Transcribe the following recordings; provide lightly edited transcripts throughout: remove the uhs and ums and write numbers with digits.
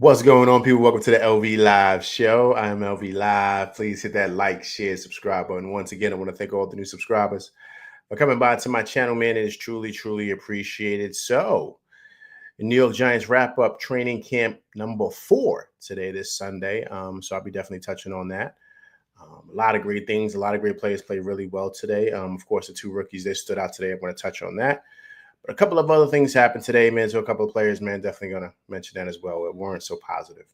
What's going on, people? Welcome to the LV Live show. I'm LV Live. Please hit that like, share, subscribe button. Once again, I want to thank all the new subscribers for coming by to my channel, man. It is truly, truly appreciated. So, the New York Giants wrap up training camp number 4 today, this Sunday. So I'll be definitely touching on that. A lot of great things. A lot of great players played really well today. Of course, the 2 rookies, they stood out today. I'm going to touch on that. But a couple of other things happened today, man. So a couple of players, man, definitely going to mention that as well. It weren't so positive.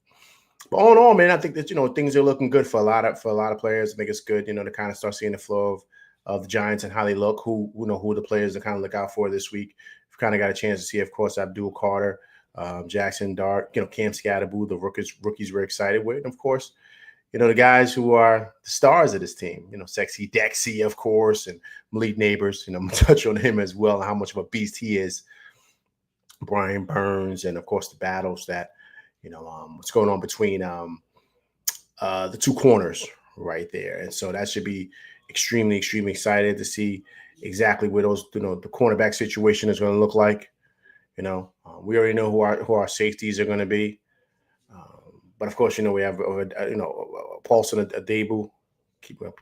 But all in all, man, I think that things are looking good for a lot of players. I think it's good, to kind of start seeing the flow of the Giants and how they look. Who the players to kind of look out for this week. We've kind of got a chance to see, of course, Abdul Carter, Jackson Dart, Cam Scatterboo, the rookies we're excited with, and of course, the guys who are the stars of this team. Sexy Dexy, of course, and Malik Neighbors. I'm gonna touch on him as well and how much of a beast he is. Brian Burns, and of course the battles that what's going on between the 2 corners right there. And so that should be extremely, extremely excited to see exactly where those, the cornerback situation is going to look like. We already know who our safeties are going to be. But of course, we have, Paulson, a Daboll, keep up,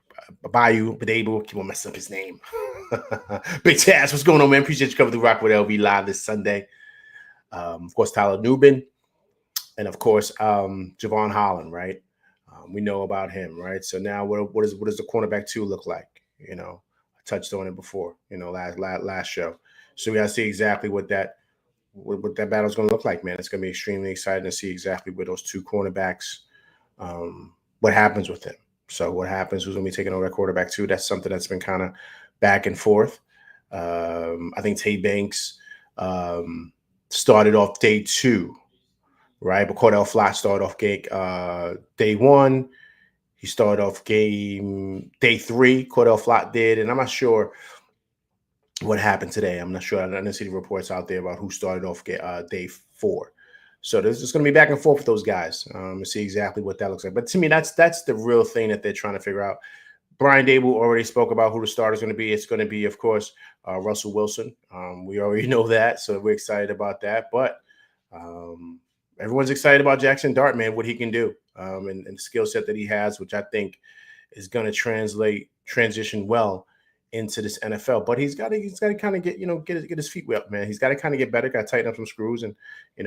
Daboll, keep on messing up his name. Big Taz, what's going on, man? Appreciate you coming to Rock with LV Live this Sunday. Of course, Tyler Nubin. And of course, Javon Holland, right? We know about him, right? So now, what does the cornerback 2 look like? I touched on it before, last show. So we got to see exactly what that battle is going to look like, man. It's going to be extremely exciting to see exactly where those 2 cornerbacks, what happens with them. So what happens? Who's going to be taking over that quarterback 2? That's something that's been kind of back and forth. I think Tay Banks started off day 2. Right, but Cordell Flott started off day 1. He started off day 3. Cordell Flott did, and I'm not sure what happened today. I'm not sure. I didn't see the reports out there about who started off day 4. So there's just going to be back and forth with those guys to see exactly what that looks like. But to me, that's the real thing that they're trying to figure out. Brian Daboll already spoke about who the starter is going to be. It's going to be, of course, Russell Wilson. We already know that, so we're excited about that. But everyone's excited about Jackson Dart, man, what he can do and the skill set that he has, which I think is going to transition well into this NFL. But he's got to kind of get his feet wet, man. He's got to kind of get better, got to tighten up some screws. And,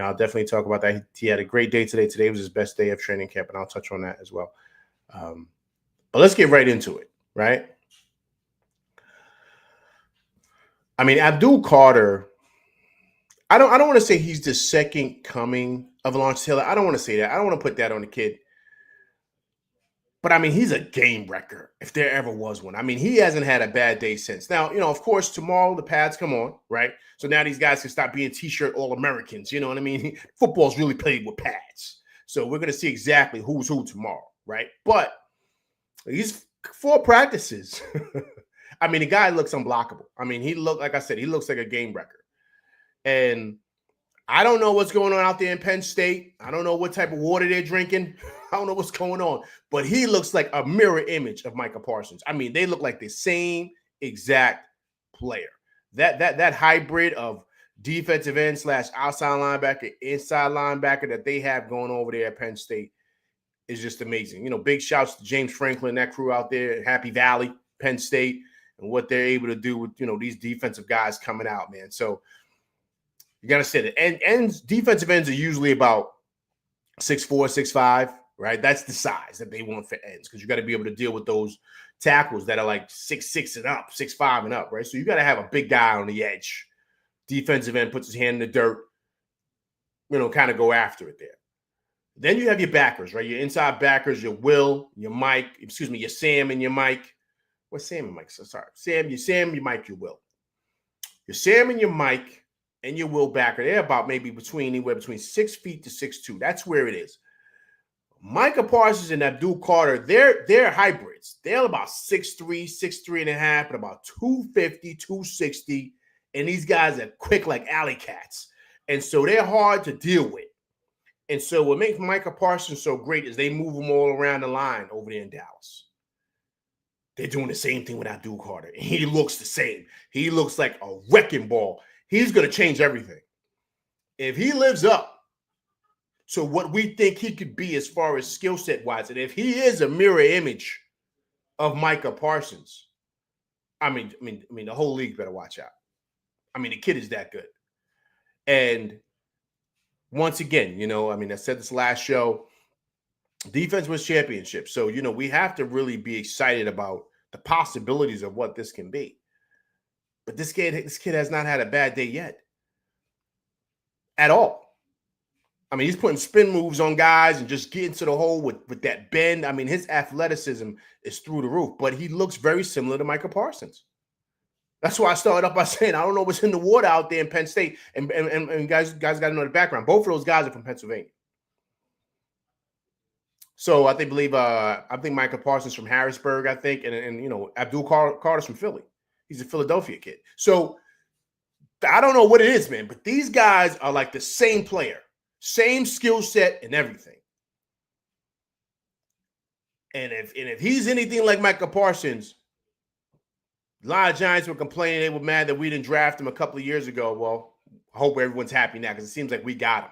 I'll definitely talk about that. He had a great day today. Today was his best day of training camp, and I'll touch on that as well. But let's get right into it, right? I mean, Abdul Carter, I don't want to say he's the second coming of Lawrence Taylor. I don't want to say that. I don't want to put that on the kid. But, I mean, he's a game wrecker if there ever was one. I mean, he hasn't had a bad day since. Now, of course, tomorrow the pads come on, right? So now these guys can stop being T-shirt All-Americans. You know what I mean? Football's really played with pads. So we're going to see exactly who's who tomorrow, right? But these 4 practices, I mean, the guy looks unblockable. I mean, like I said, he looks like a game wrecker. And I don't know what's going on out there in Penn State. I don't know what type of water they're drinking. I don't know what's going on. But he looks like a mirror image of Micah Parsons. I mean, they look like the same exact player. That hybrid of defensive end / outside linebacker, inside linebacker that they have going over there at Penn State is just amazing. Big shouts to James Franklin, that crew out there, Happy Valley, Penn State, and what they're able to do with, these defensive guys coming out, man. So, you got to say that. And defensive ends are usually about 6'4", 6'5", right? That's the size that they want for ends because you got to be able to deal with those tackles that are like 6'6" and up, 6'5" and up, right? So you got to have a big guy on the edge. Defensive end puts his hand in the dirt, kind of go after it there. Then you have your backers, right? Your inside backers, your Will, your Mike, your Sam and your Mike. What's Sam and Mike? So sorry. Sam, your Mike, your Will. Your Sam and your Mike and your Will backer, they're about maybe anywhere between 6 feet to 6'2". That's where it is. Micah Parsons and Abdul Carter, they're hybrids. They're about 6'3", 6'3 and a half, and about 250, 260. And these guys are quick like alley cats. And so they're hard to deal with. And so what makes Micah Parsons so great is they move them all around the line over there in Dallas. They're doing the same thing with Abdul Carter. And he looks the same. He looks like a wrecking ball. He's going to change everything. If he lives up to what we think he could be as far as skill set wise. And if he is a mirror image of Micah Parsons, I mean, the whole league better watch out. I mean, the kid is that good. And once again, I said this last show, defense was championship. So, we have to really be excited about the possibilities of what this can be. But this kid has not had a bad day yet. At all. I mean, he's putting spin moves on guys and just getting to the hole with that bend. I mean, his athleticism is through the roof, but he looks very similar to Micah Parsons. That's why I started up by saying, I don't know what's in the water out there in Penn State. And guys got to know the background. Both of those guys are from Pennsylvania. So I think Micah Parsons from Harrisburg, I think, and Abdul Carter's from Philly. He's a Philadelphia kid. So I don't know what it is, man, but these guys are like the same player, same skill set and everything. And if he's anything like Micah Parsons, a lot of Giants were complaining. They were mad that we didn't draft him a couple of years ago. Well, I hope everyone's happy now because it seems like we got him.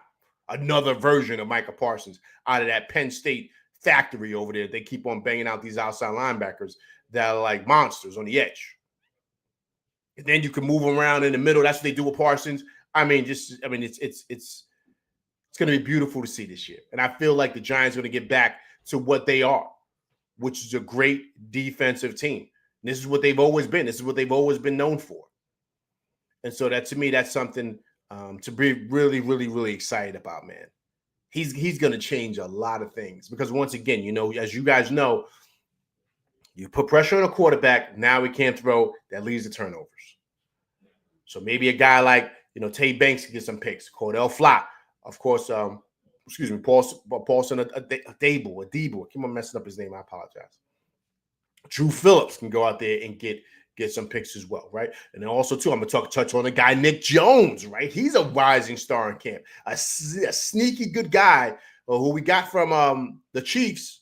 Another version of Micah Parsons out of that Penn State factory over there. They keep on banging out these outside linebackers that are like monsters on the edge. And then you can move them around in the middle. That's what they do with Parsons. It's going to be beautiful to see this year. And I feel like the Giants are going to get back to what they are, which is a great defensive team. And this is what they've always been. This is what they've always been known for. And so that, to me, that's something to be really, really, really excited about, man. He's going to change a lot of things because once again, as you guys know, you put pressure on a quarterback. Now we can't throw. That leads to turnovers. So maybe a guy like, Tay Banks can get some picks. Cordell Flott, of course. Paulson, Daboll. I keep on messing up his name. I apologize. Drew Phillips can go out there and get some picks as well, right? And then also, too, I'm going to touch on the guy, Nick Jones, right? He's a rising star in camp. A sneaky good guy who we got from the Chiefs.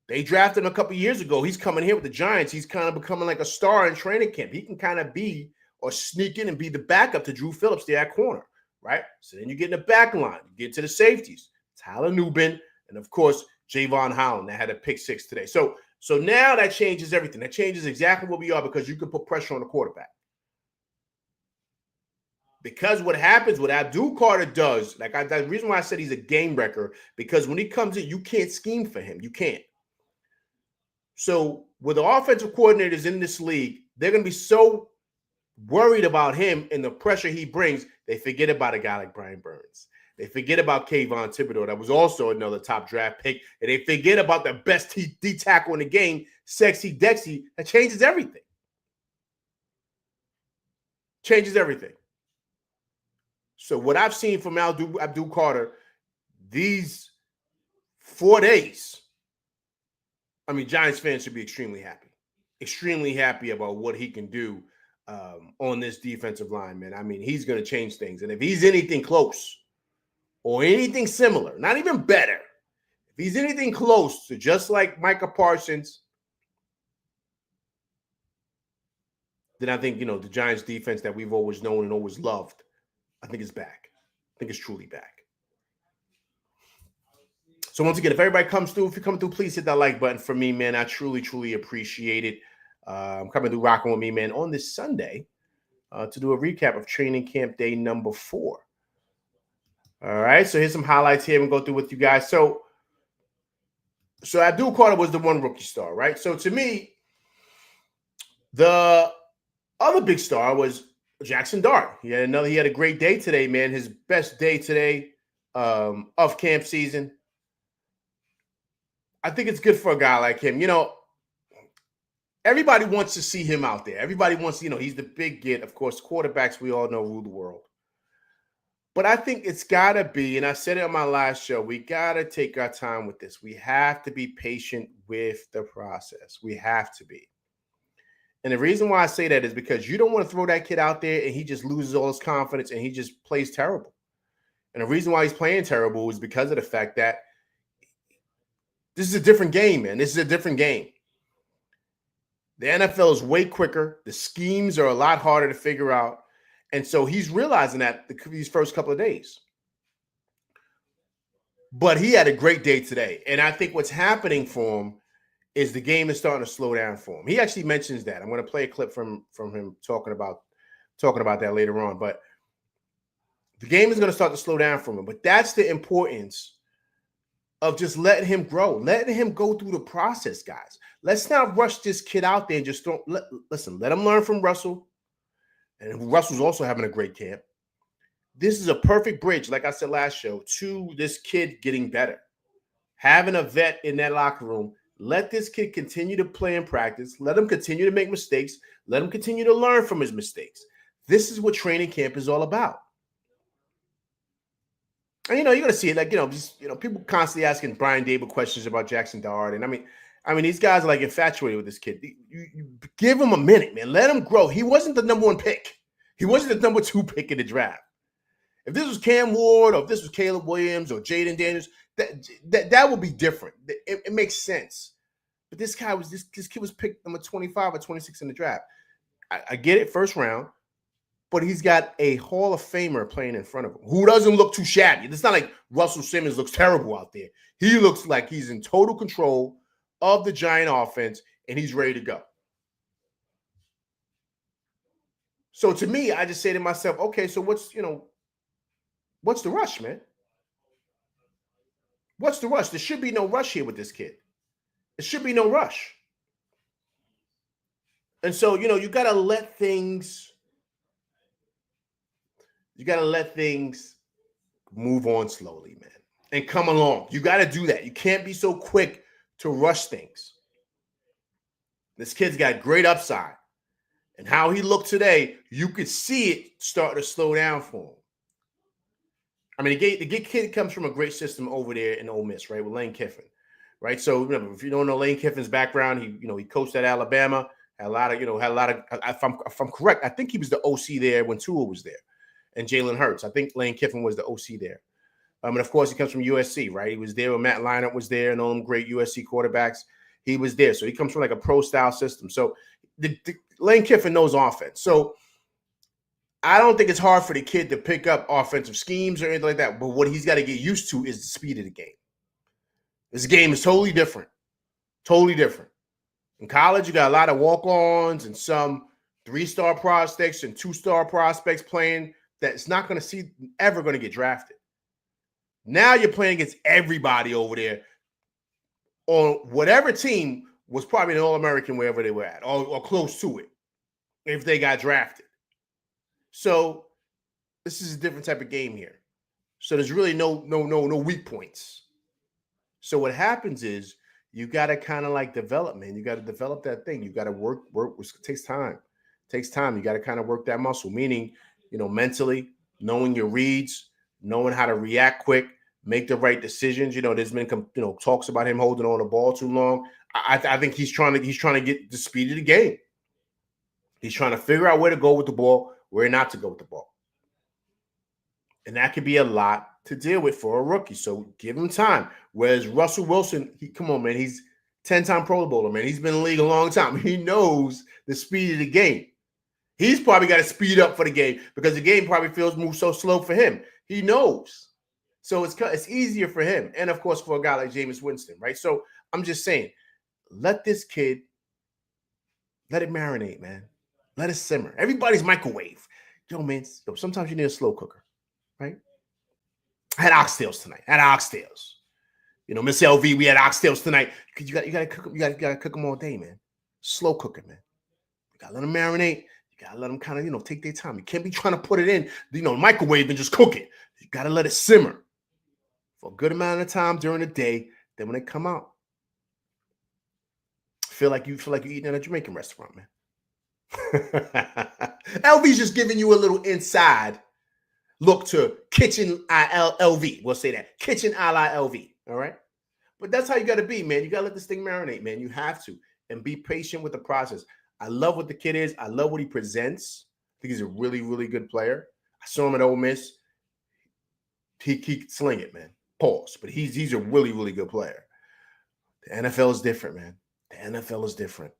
They drafted him a couple years ago. He's coming here with the Giants. He's kind of becoming like a star in training camp. He can kind of be or sneak in and be the backup to Drew Phillips there at corner, right? So then you get in the back line. You get to the safeties. Tyler Nubin and, of course, Javon Holland that had a pick six today. So now that changes everything. That changes exactly what we are because you can put pressure on the quarterback. Because what happens, what Abdul Carter does, the reason why I said he's a game wrecker, because when he comes in, you can't scheme for him. You can't. So with the offensive coordinators in this league, they're going to be so worried about him and the pressure he brings, they forget about a guy like Brian Burns. They forget about Kayvon Thibodeau, that was also another top draft pick. And they forget about the best D tackle in the game, Sexy Dexy. That changes everything. Changes everything. So what I've seen from Abdul Carter these 4 days, Giants fans should be extremely happy. Extremely happy about what he can do on this defensive line, man. He's going to change things. And if he's anything close or anything similar, not even better, if he's anything close to just like Micah Parsons, then I think, the Giants defense that we've always known and always loved, I think it's back. I think it's truly back. So once again, if everybody comes through, if you come through, please hit that like button for me, man. I truly, truly appreciate it. Coming through rocking with me, man, on this Sunday to do a recap of training camp day number 4. All right, so here's some highlights here and go through with you guys. So Abdul Carter was the one rookie star, right? So to me, the other big star was Jackson Dart. He had a great day today, man. His best day today of camp season. I think it's good for a guy like him. Everybody wants to see him out there. Everybody wants, he's the big get. Of course, quarterbacks, we all know, rule the world. But I think it's got to be, and I said it on my last show, we got to take our time with this. We have to be patient with the process. We have to be. And the reason why I say that is because you don't want to throw that kid out there and he just loses all his confidence and he just plays terrible. And the reason why he's playing terrible is because of the fact that this is a different game, man. This is a different game. The NFL is way quicker. The schemes are a lot harder to figure out. And so he's realizing that these first couple of days. But he had a great day today. And I think what's happening for him is the game is starting to slow down for him. He actually mentions that. I'm going to play a clip from him talking about that later on. But the game is going to start to slow down for him. But that's the importance of just letting him grow, letting him go through the process, guys. Let's not rush this kid out there and just listen, let him learn from Russell. And Russell's also having a great camp. This is a perfect bridge, like I said last show, to this kid getting better. Having a vet in that locker room, let this kid continue to play and practice. Let him continue to make mistakes. Let him continue to learn from his mistakes. This is what training camp is all about. And, you're going to see it, like, people constantly asking Brian Daboll questions about Jackson Dart. And I mean, these guys are like infatuated with this kid. You give him a minute, man. Let him grow. He wasn't the number 1 pick. He wasn't the number 2 pick in the draft. If this was Cam Ward or if this was Caleb Williams or Jaden Daniels, that would be different. It makes sense. But this kid was picked number 25 or 26 in the draft. I get it, first round. But he's got a Hall of Famer playing in front of him who doesn't look too shabby. It's not like Russell Simmons looks terrible out there. He looks like he's in total control of the Giant offense, and he's ready to go. So to me, I just say to myself, okay, so what's the rush, man? What's the rush? There should be no rush here with this kid. There should be no rush. And so, you got to let things move on slowly, man, and come along. You got to do that. You can't be so quick to rush things. This kid's got great upside. And how he looked today, you could see it start to slow down for him. I mean, the kid comes from a great system over there in Ole Miss, right, with Lane Kiffin, right? So, remember, if you don't know Lane Kiffin's background, he coached at Alabama, had a lot of, if I'm correct, I think he was the OC there when Tua was there. And Jalen Hurts. I think Lane Kiffin was the OC there. And of course, he comes from USC, right? He was there when Matt Leinart was there and all them great USC quarterbacks. He was there. So he comes from like a pro-style system. So Lane Kiffin knows offense. So I don't think it's hard for the kid to pick up offensive schemes or anything like that. But what he's got to get used to is the speed of the game. This game is totally different. Totally different. In college, you got a lot of walk-ons and some 3-star prospects and 2-star prospects playing that's not going to see ever going to get drafted. Now you're playing against everybody over there on whatever team was probably an All-American wherever they were at or close to it if they got drafted. So this is a different type of game here. So there's really no weak points. So what happens is you got to kind of like develop, man. You got to develop that thing. You got to work. It takes time. It takes time. You got to kind of work that muscle, meaning, mentally, knowing your reads, knowing how to react quick, make the right decisions. There's been talks about him holding on the ball too long. I think he's trying to get the speed of the game. He's trying to figure out where to go with the ball, where not to go with the ball. And that could be a lot to deal with for a rookie. So give him time. Whereas Russell Wilson, come on, man, he's 10-time Pro Bowler, man. He's been in the league a long time. He knows the speed of the game. He's probably got to speed up for the game because the game probably moves so slow for him. He knows. So it's easier for him. And, of course, for a guy like Jameis Winston, right? So I'm just saying, let this kid, let it marinate, man. Let it simmer. Everybody's microwave. Man, sometimes you need a slow cooker, right? I had oxtails tonight. Miss LV, we had oxtails tonight. You got to cook them. You got to cook them all day, man. Slow cooker, man. You got to let them marinate. You got to let them kind of, take their time. You can't be trying to put it in, microwave and just cook it. You got to let it simmer for a good amount of time during the day. Then when they come out, feel like you're eating at a Jamaican restaurant, man. LV's just giving you a little inside look to Kitchen LV. We'll say that. Kitchen a la LV. All right? But that's how you got to be, man. You got to let this thing marinate, man. You have to. And be patient with the process. I love what the kid is. I love what he presents. I think he's a really, really good player. I saw him at Ole Miss. He can sling it, man. Pause. But he's a really, really good player. The NFL is different, man. The NFL is different.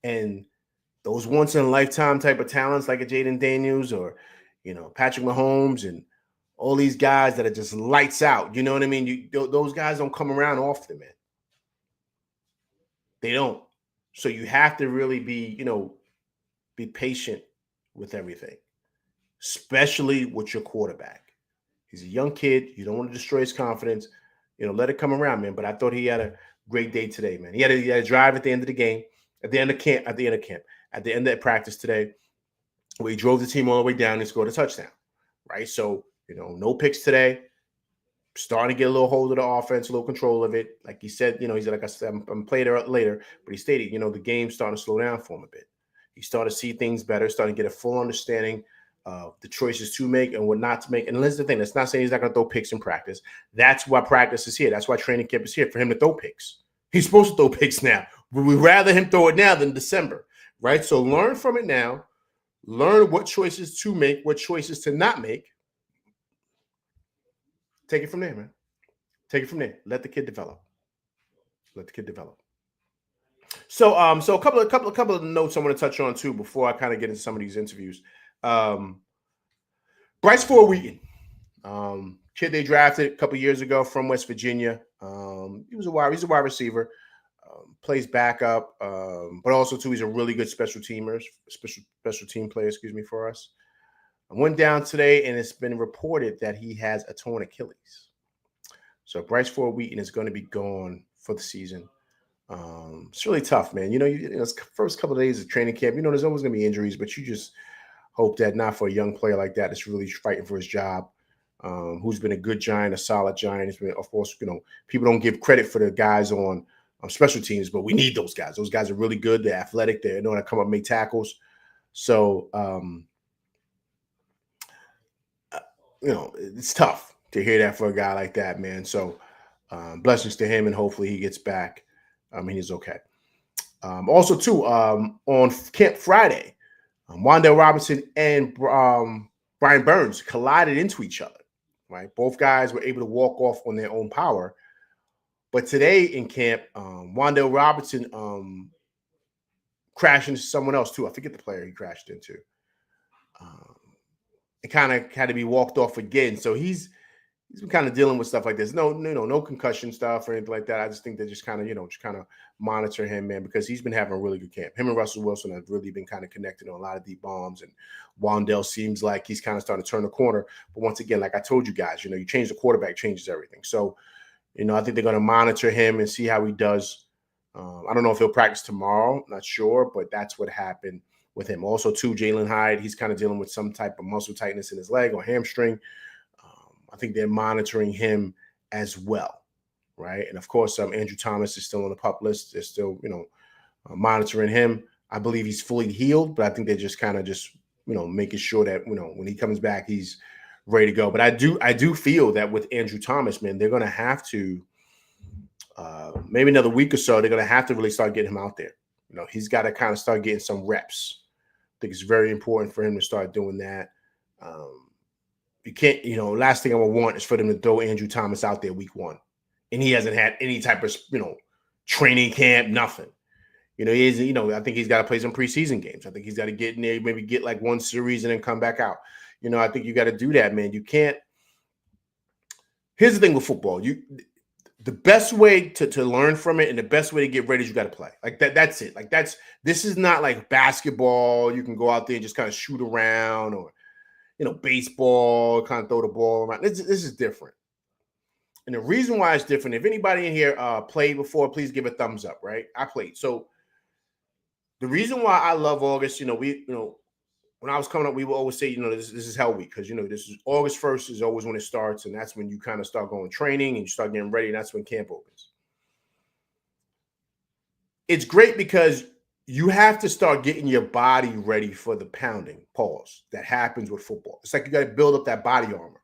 And those once-in-a-lifetime type of talents like a Jaden Daniels or, Patrick Mahomes and All these guys that are just lights out. You know what I mean? Those guys don't come around often, man. They don't. So you have to really be patient with everything, especially with your quarterback. He's a young kid. You don't want to destroy his confidence. Let it come around, man. But I thought he had a great day today, man. He had a drive at the end of the game, at the end of the practice today, where he drove the team all the way down and scored a touchdown. Right. So, no picks today. Starting to get a little hold of the offense, a little control of it. Like he said, he's like I said, I'm playing it later, but he stated, the game's starting to slow down for him a bit. He started to see things better, starting to get a full understanding of the choices to make and what not to make. And that's the thing. That's not saying he's not going to throw picks in practice. That's why practice is here. That's why training camp is here, for him to throw picks. He's supposed to throw picks now. But we'd rather him throw it now than December, right? So learn from it now. Learn what choices to make, what choices to not make. Take it from there, man. Take it from there. Let the kid develop. So a couple of notes I want to touch on too before I kind of get into some of these interviews. Bryce Ford Wheaton, kid they drafted a couple years ago from West Virginia. He's a wide receiver, plays backup, but also too he's a really good special team player. For us. I went down today, and it's been reported that he has a torn Achilles. So Bryce Ford Wheaton is going to be gone for the season. It's really tough, man. It's first couple of days of training camp. There's always going to be injuries, but you just hope that not for a young player like that that's really fighting for his job, who's been a good Giant, a solid Giant. It's been, of course, people don't give credit for the guys on special teams, but we need those guys. Those guys are really good. They're athletic. They know how to come up and make tackles. So, it's tough to hear that for a guy like that, man. So blessings to him, and hopefully he gets back. He's okay. Also, too, on Camp Friday, Wan'Dale Robinson and Brian Burns collided into each other, right? Both guys were able to walk off on their own power. But today in camp, Wan'Dale Robinson crashed into someone else, too. I forget the player he crashed into. It kind of had to be walked off again. So he's been kind of dealing with stuff like this. No concussion stuff or anything like that. I just think they just kind of monitor him, man, because he's been having a really good camp. Him and Russell Wilson have really been kind of connected on a lot of deep bombs, and Wan'Dale seems like he's kind of starting to turn the corner. But once again, like I told you guys, you change the quarterback, changes everything. So, I think they're going to monitor him and see how he does. I don't know if he'll practice tomorrow. Not sure, but that's what happened with him. Also, too, Jalen Hyde, he's kind of dealing with some type of muscle tightness in his leg or hamstring. I think they're monitoring him as well, right? And, of course, Andrew Thomas is still on the PUP list. They're still, monitoring him. I believe he's fully healed, but I think they're just making sure that, when he comes back, he's ready to go. But I do feel that with Andrew Thomas, man, they're going to have to, maybe another week or so, they're going to have to really start getting him out there. He's got to kind of start getting some reps. I think it's very important for him to start doing that. You can't, last thing I would want is for them to throw Andrew Thomas out there week one. And he hasn't had any type of, training camp, nothing. I think he's got to play some preseason games. I think he's got to get in there, maybe get like one series and then come back out. I think you got to do that, man. You can't. Here's the thing with football. The best way to learn from it and the best way to get ready is you got to play. Like that's it. Like this is not like basketball. You can go out there and just kind of shoot around, or, baseball, kind of throw the ball around. This is different. And the reason why it's different, if anybody in here played before, please give a thumbs up, right? I played. So the reason why I love August, when I was coming up, we would always say, this is hell week, because, this is August 1st is always when it starts, and that's when you kind of start going training and you start getting ready, and that's when camp opens. It's great because you have to start getting your body ready for the pounding, pause, that happens with football. It's like you got to build up that body armor.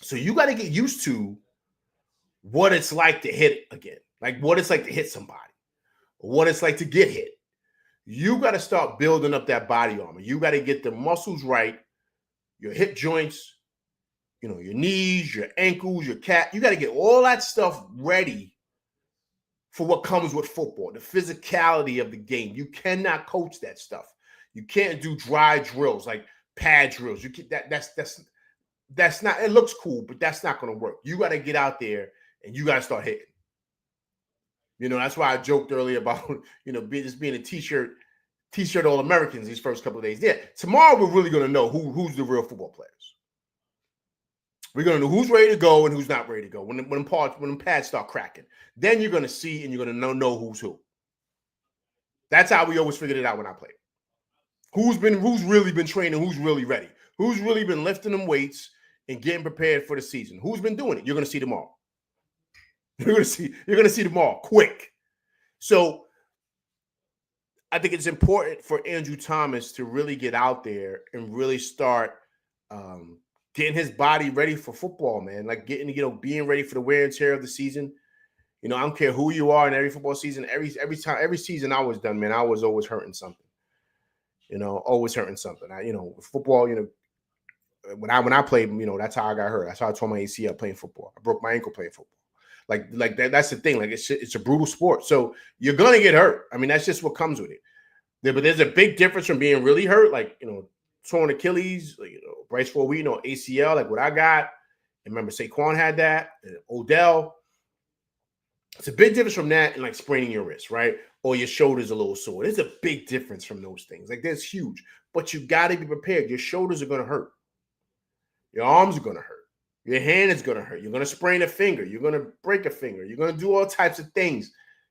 So you got to get used to what it's like to hit again, like what it's like to hit somebody, or what it's like to get hit. You got to start building up that body armor. You got to get the muscles right, your hip joints, your knees, your ankles, your calf. You got to get all that stuff ready for what comes with football, the physicality of the game. You cannot coach that stuff. You can't do dry drills like pad drills. You can, that's that's not. It looks cool, but that's not going to work. You got to get out there and you got to start hitting. That's why I joked earlier about just being a t-shirt All-Americans these first couple of days. Yeah, tomorrow we're really going to know who's the real football players. We're going to know who's ready to go and who's not ready to go. When them pads start cracking, then you're going to see and you're going to know who's who. That's how we always figured it out when I played. Who's really been training, who's really ready, who's really been lifting them weights and getting prepared for the season. Who's been doing it? You're going to see them all. You're going to see them all quick. So I think it's important for Andrew Thomas to really get out there and really start getting his body ready for football, man. Like being ready for the wear and tear of the season. I don't care who you are in every football season. Every season I was done, man, I was always hurting something. Always hurting something. Football, when I played, that's how I got hurt. That's how I tore my ACL playing football. I broke my ankle playing football. Like that. That's the thing. Like it's a brutal sport. So you're gonna get hurt. I mean, that's just what comes with it. But there's a big difference from being really hurt, like torn Achilles, Bryce Ford, ACL, like what I got. And remember, Saquon had that. Odell. It's a big difference from that and like spraining your wrist, right? Or your shoulder's a little sore. There's a big difference from those things. Like that's huge. But you got to be prepared. Your shoulders are going to hurt. Your arms are going to hurt. Your hand is going to hurt. You're going to sprain a finger. You're going to break a finger. You're going to do all types of things.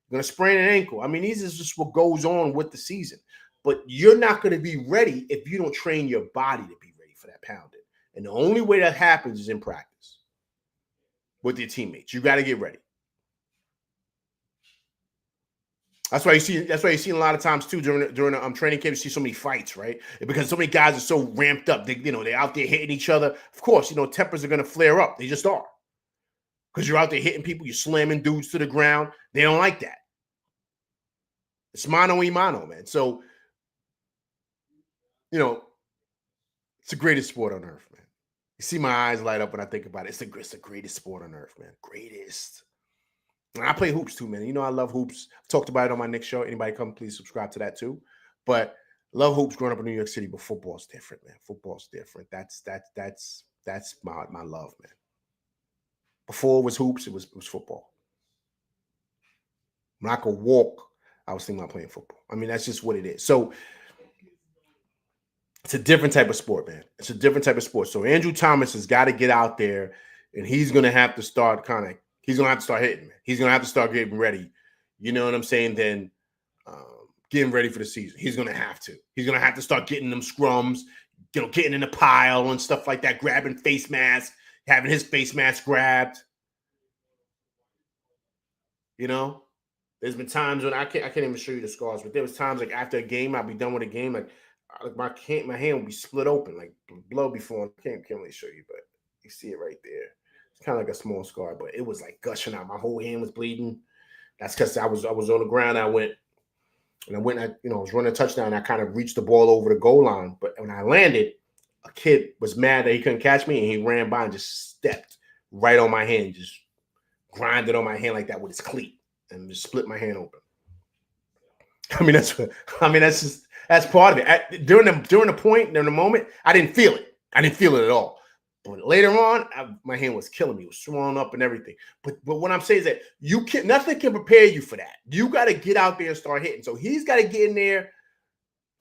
You're going to sprain an ankle. I mean, these is just what goes on with the season. But you're not going to be ready if you don't train your body to be ready for that pounding. And the only way that happens is in practice with your teammates. You got to get ready. That's why you see a lot of times too during the training camp, you see so many fights, right? Because so many guys are so ramped up. They're out there hitting each other. Of course, tempers are going to flare up. They just are. Because you're out there hitting people, you're slamming dudes to the ground. They don't like that. It's mano y mano, man. So, it's the greatest sport on earth, man. You see my eyes light up when I think about it. It's the greatest sport on earth, man. Greatest. And I play hoops too, man. I love hoops. I've talked about it on my next show. Anybody come, please subscribe to that too. But love hoops growing up in New York City, but football's different, man. Football's different. That's my love, man. Before it was hoops, it was football. When I could walk, I was thinking about playing football. I mean, that's just what it is. So it's a different type of sport, man. It's a different type of sport. So Andrew Thomas has got to get out there, and he's going to have to start he's going to have to start hitting, man. He's going to have to start getting ready. You know what I'm saying? Then getting ready for the season. He's going to have to. He's going to have to start getting them scrums, getting in the pile and stuff like that, grabbing face masks, having his face mask grabbed. There's been times when I can't even show you the scars, but there was times like after a game, I'd be done with a game, like my hand would be split open, like blood before. I can't really show you, but you see it right there. It's kind of like a small scar, but it was like gushing out. My whole hand was bleeding. That's because I was on the ground. I was running a touchdown. I kind of reached the ball over the goal line, but when I landed, a kid was mad that he couldn't catch me, and he ran by and just stepped right on my hand, just grinded on my hand like that with his cleat, and just split my hand open. That's part of it. During the moment, I didn't feel it. I didn't feel it at all. But later on, my hand was killing me. It was swollen up and everything. But what I'm saying is that nothing can prepare you for that. You got to get out there and start hitting. So he's got to get in there,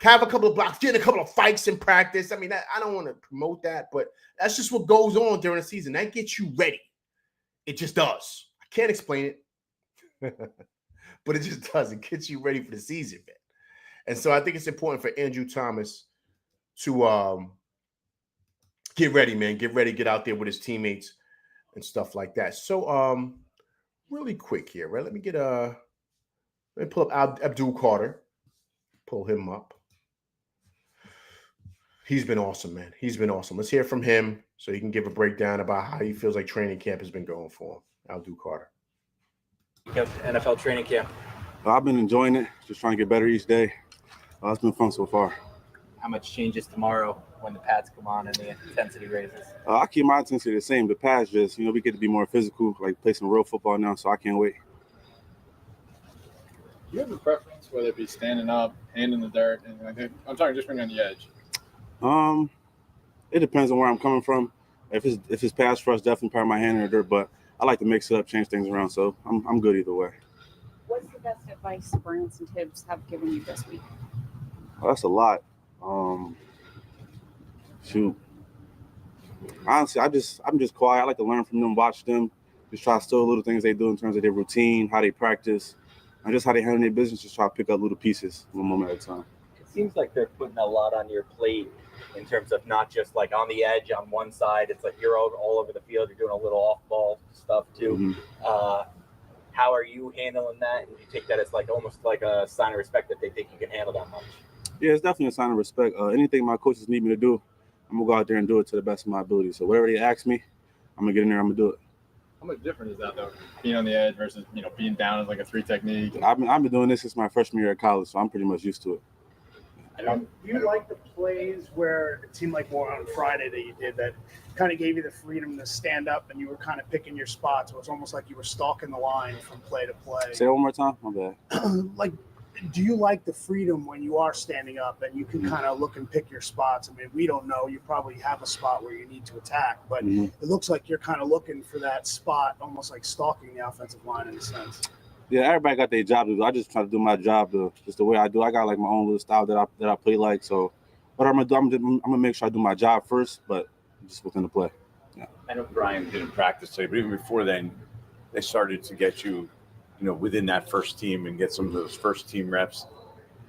have a couple of blocks, get in a couple of fights in practice. I mean, I don't want to promote that, but that's just what goes on during the season. That gets you ready. It just does. I can't explain it, but it just does. It gets you ready for the season, man. And so I think it's important for Andrew Thomas to get ready, man. Get ready, get out there with his teammates and stuff like that. So really quick here, right? Let me pull up Abdul Carter. Pull him up. He's been awesome, man. He's been awesome. Let's hear from him so he can give a breakdown about how he feels like training camp has been going for him. Abdul Carter. NFL training camp. I've been enjoying it, just trying to get better each day. It's been fun so far. How much changes tomorrow when the pads come on and the intensity raises? I keep my intensity the same. The pads just, we get to be more physical, like play some real football now, so I can't wait. Do you have a preference, whether it be standing up, hand in the dirt, and I'm talking just being on the edge? It depends on where I'm coming from. If it's pass rush, definitely probably my hand in the dirt. But I like to mix it up, change things around. So I'm good either way. What's the best advice Brants and Tibbs have given you this week? Well, that's a lot. Shoot. Honestly, I'm just quiet. I like to learn from them, watch them, just try to steal little things they do in terms of their routine, how they practice, and just how they handle their business. Just try to pick up little pieces one moment at a time. It seems like they're putting a lot on your plate in terms of not just like on the edge on one side. It's like you're all over the field. You're doing a little off-ball stuff too. Mm-hmm. How are you handling that? And do you take that as like almost like a sign of respect that they think you can handle that much? Yeah, it's definitely a sign of respect. Anything my coaches need me to do, I'm gonna go out there and do it to the best of my ability. So whatever they ask me, I'm gonna get in there. I'm gonna do it. How much different is that though? Being on the edge versus being down as like a 3 technique. I've been doing this since my freshman year at college, so I'm pretty much used to it. Do you like the plays where it seemed like more on Friday that you did that kind of gave you the freedom to stand up and you were kind of picking your spots? It was almost like you were stalking the line from play to play. Say it one more time. My bad. Like, do you like the freedom when you are standing up and you can kind of look and pick your spots? I mean, we don't know. You probably have a spot where you need to attack, but it looks like you're kind of looking for that spot, almost like stalking the offensive line in a sense. Yeah, everybody got their job to do. I just try to do my job just the way I do. I got like my own little style that I play like. So what I'm gonna do, I'm gonna make sure I do my job first, but just within the play. Yeah. I know Brian didn't practice today, but even before then, they started to get you, within that first team and get some of those first team reps.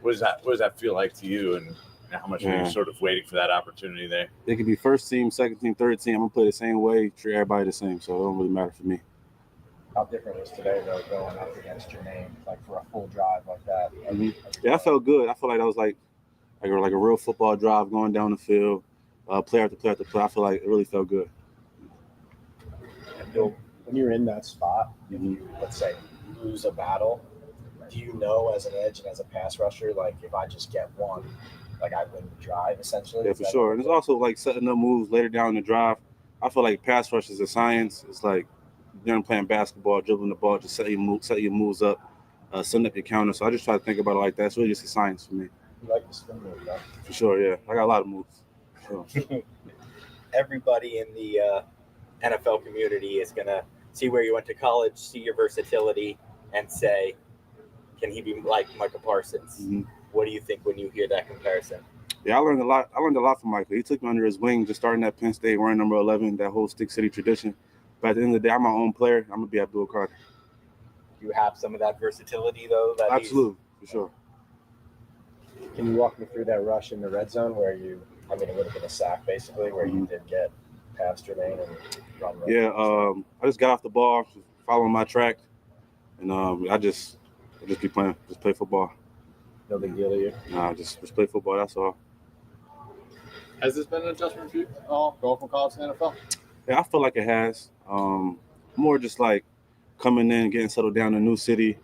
What does that feel like to you, and how much are you sort of waiting for that opportunity there? It could be first team, second team, third team. I'm gonna play the same way, treat everybody the same, so it don't really matter for me. How different was today, though, going up against your name, like for a full drive like that? Yeah, I felt good. I felt like that was like a real football drive going down the field, play after play after play. I feel like it really felt good. And Bill, when you're in that spot, if you, let's say, lose a battle, do you know as an edge and as a pass rusher, like if I just get one, like I win the drive essentially? Yeah, for sure. And it's also like setting up moves later down in the drive. I feel like pass rush is a science. It's like you're playing basketball, dribbling the ball, just set your moves up, setting up your counter. So I just try to think about it like that. It's really just a science for me. You like the spin move, though? For sure, yeah. I got a lot of moves. Sure. Everybody in the NFL community is going to see where you went to college, see your versatility, and say, can he be like Michael Parsons? Mm-hmm. What do you think when you hear that comparison? Yeah, I learned a lot. I learned a lot from Michael. He took me under his wing, just starting at Penn State, wearing number 11, that whole Stick City tradition. But at the end of the day, I'm my own player. I'm going to be Abdul Carter. You have some of that versatility, though? Absolutely, for sure. Can you walk me through that rush in the red zone where it would have been a sack, basically, where you did get past your lane and run right? Yeah, I just got off the ball, following my track, and I just keep playing, just play football. No big deal to you? Nah, just play football, that's all. Has this been an adjustment for you at all, going from college to the NFL? Yeah, I feel like it has. More just like coming in, getting settled down in a new city,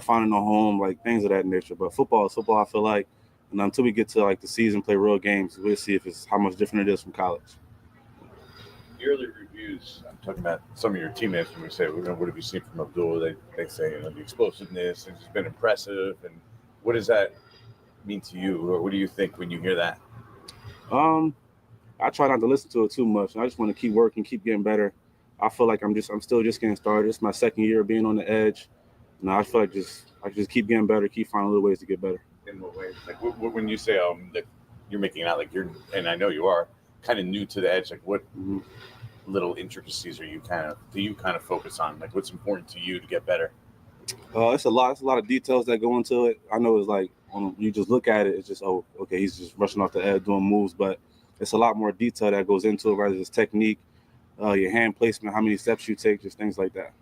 finding a home, like things of that nature. But football is football, I feel like. And until we get to like the season, play real games, we'll see if it's how much different it is from college. The early reviews, I'm talking about some of your teammates when we say, what have you seen from Abdul? They say, the explosiveness has been impressive. And what does that mean to you? Or what do you think when you hear that? I try not to listen to it too much. I just want to keep working, keep getting better. I feel like I'm still just getting started. It's my second year of being on the edge. And I feel like I just keep getting better, keep finding little ways to get better. In what ways? Like when you say that you're making it out like you're, and I know you are, kind of new to the edge, like what little intricacies do you kind of focus on? Like what's important to you to get better? It's a lot of details that go into it. I know it's like you just look at it, it's just, oh, okay, he's just rushing off the edge doing moves, but it's a lot more detail that goes into it, whether it's technique, your hand placement, how many steps you take, just things like that.